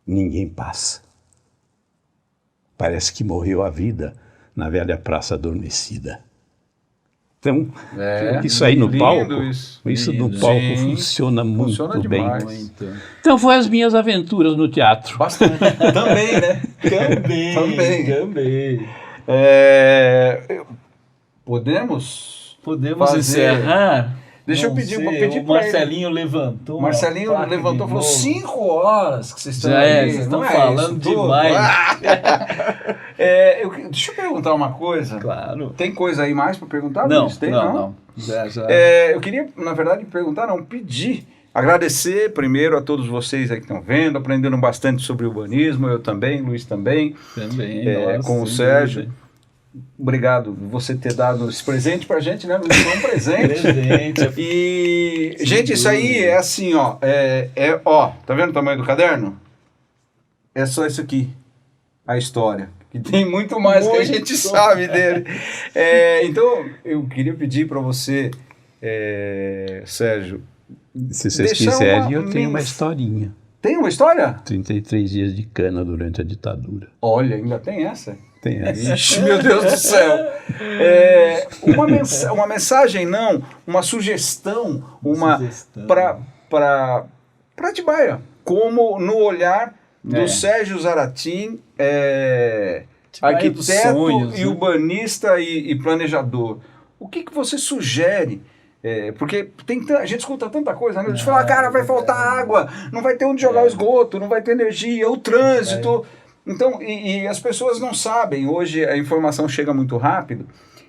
ninguém passa. Parece que morreu a vida na velha praça adormecida. Então, isso aí no lindo palco, isso. no Lindo. palco Sim, funciona muito funciona bem. demais. Muito. Então foi as minhas aventuras no teatro. Bastante. Também, né? Também. Podemos? Podemos Fazer- encerrar? Deixa eu Não pedir sei, pra o pra ele. Marcelinho levantou. O Marcelinho uma placa levantou e de falou: novo. 5 horas que vocês estão Já aí. vocês estão não é falando isso tudo? demais. Deixa eu perguntar uma coisa. Claro. Tem coisa aí mais para perguntar? Não, Luiz? Tem, não. Já. Eu queria, na verdade, pedir, agradecer primeiro a todos vocês aí que estão vendo, aprendendo bastante sobre urbanismo, eu também, Luiz também, Também. com o sem Sérgio. dúvida. Obrigado você ter dado esse presente pra gente, né, Luiz? Foi um presente. Presente. E, Sem gente, isso aí dúvida. é assim, ó, tá vendo o tamanho do caderno? É só isso aqui, a história. Que tem muito mais que a gente sabe dele. Então, eu queria pedir para você, Sérgio, Se vocês deixar quiserem, eu tenho uma historinha. Tem uma história? 33 dias de cana durante a ditadura. Olha, ainda tem essa? Tem essa. Ixi, meu Deus do céu. Uma mensagem, não, uma sugestão, Sugestão. para Atibaia, como no olhar do Sérgio Zaratin, Atibaia dos arquiteto sonhos, e né? urbanista e planejador. O que você sugere? Porque a gente escuta tanta coisa, né? A gente fala, cara, vai faltar água, não vai ter onde jogar o esgoto, não vai ter energia, o trânsito. Então, e as pessoas não sabem, hoje a informação chega muito rápido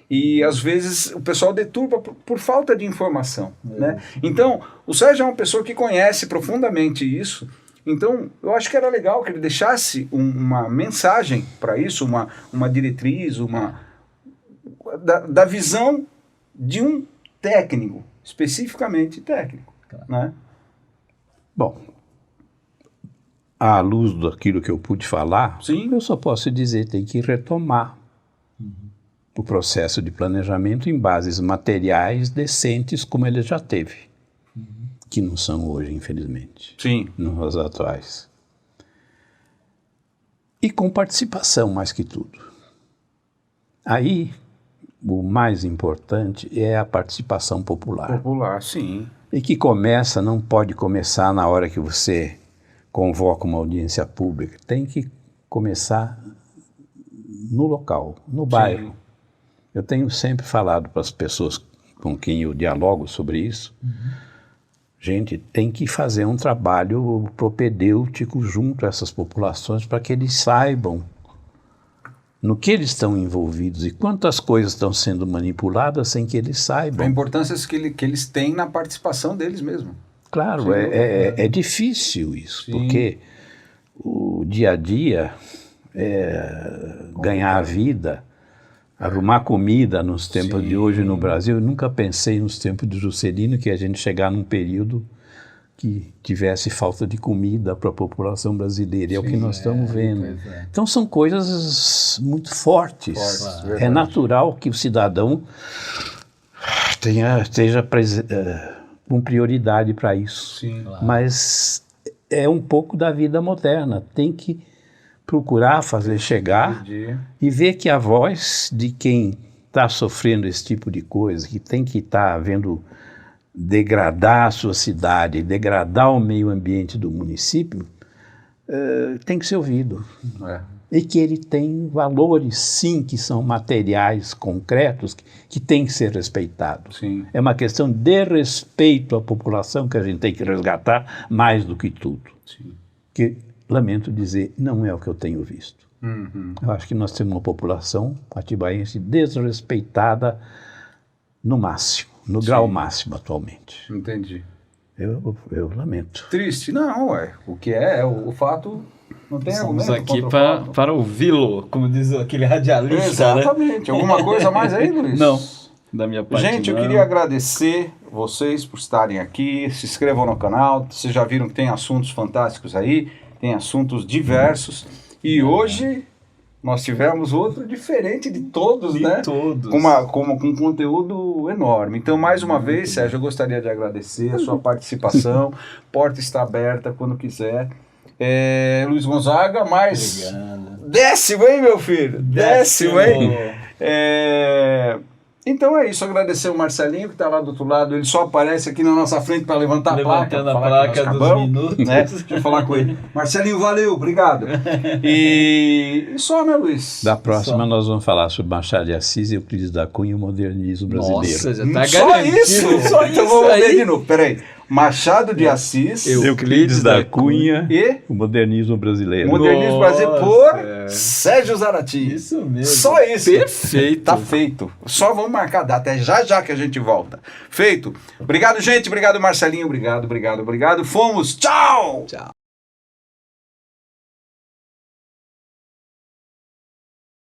e às vezes o pessoal deturpa por falta de informação, né? Então, o Sérgio é uma pessoa que conhece profundamente isso, então eu acho que era legal que ele deixasse uma mensagem para isso, uma diretriz, da visão de um técnico, especificamente técnico, né? Bom, à luz daquilo que eu pude falar, Sim. eu só posso dizer, tem que retomar o processo de planejamento em bases materiais decentes como ele já teve, que não são hoje, infelizmente, Sim. nos atuais. E com participação, mais que tudo. Aí, o mais importante é a participação popular. Popular, sim. E que não pode começar na hora que você convoca uma audiência pública. Tem que começar no local, no bairro. Sim. Eu tenho sempre falado para as pessoas com quem eu dialogo sobre isso, gente, tem que fazer um trabalho propedêutico junto a essas populações para que eles saibam no que eles estão envolvidos e quantas coisas estão sendo manipuladas sem que eles A saibam. importância que eles têm na participação deles mesmo. Claro, é difícil isso, Sim. porque o dia a dia, ganhar a vida, arrumar comida nos tempos Sim. de hoje no Brasil, eu nunca pensei nos tempos de Juscelino que a gente chegar num período que tivesse falta de comida para a população brasileira, e é o que nós estamos vendo. pois é. Então são coisas muito fortes. Fortes, É verdade. natural que o cidadão esteja com prioridade para isso. Sim. Claro. Mas é um pouco da vida moderna. Tem que procurar fazer chegar Entendi. e ver que a voz de quem está sofrendo esse tipo de coisa, que tem que estar vendo degradar a sua cidade, degradar o meio ambiente do município, tem que ser ouvido. É. E que ele tem valores, sim, que são materiais, concretos, que tem que ser respeitados. Sim. É uma questão de respeito à população que a gente tem que resgatar mais do que tudo. Sim. Que, lamento dizer, não é o que eu tenho visto. Uhum. Eu acho que nós temos uma população atibaense desrespeitada no máximo, no grau máximo atualmente. Entendi. Eu lamento. Triste? Não, o que é o fato, não tem Estamos argumento aqui contra o fato. para ouvi-lo, como diz aquele radialista, né? Exatamente. Alguma coisa mais aí, Luiz? Não, da minha parte Gente, eu não. queria agradecer vocês por estarem aqui. Se inscrevam no canal. Vocês já viram que tem assuntos fantásticos aí, tem assuntos diversos. E hoje nós tivemos outro diferente de todos, De né? todos. Com um conteúdo enorme. Então, mais uma vez, Sérgio, eu gostaria de agradecer a sua participação. Porta está aberta quando quiser. Luiz Gonzaga, mais Obrigado. décimo, hein, meu filho? Décimo, hein? Então é isso, agradecer o Marcelinho que está lá do outro lado, ele só aparece aqui na nossa frente para levantar a placa. Levantando a falar que placa nós dos acabamos, minutos. né? Deixa eu falar com ele. Marcelinho, valeu, obrigado. E só, né, Luiz? Da próxima Só. nós vamos falar sobre Machado de Assis, Euclides da Cunha e o modernismo brasileiro. Nossa, já tá Só garantido. isso? Só, então vamos ver de novo, peraí. Machado de Assis, Euclides da Cunha e o modernismo brasileiro. Modernismo Nossa, Brasileiro por é. Sérgio Zarati. Isso mesmo. Só isso. Perfeito. Tá feito. Só vamos marcar a data. É já que a gente volta. Feito. Obrigado, gente. Obrigado, Marcelinho. Obrigado. Fomos. Tchau. Tchau.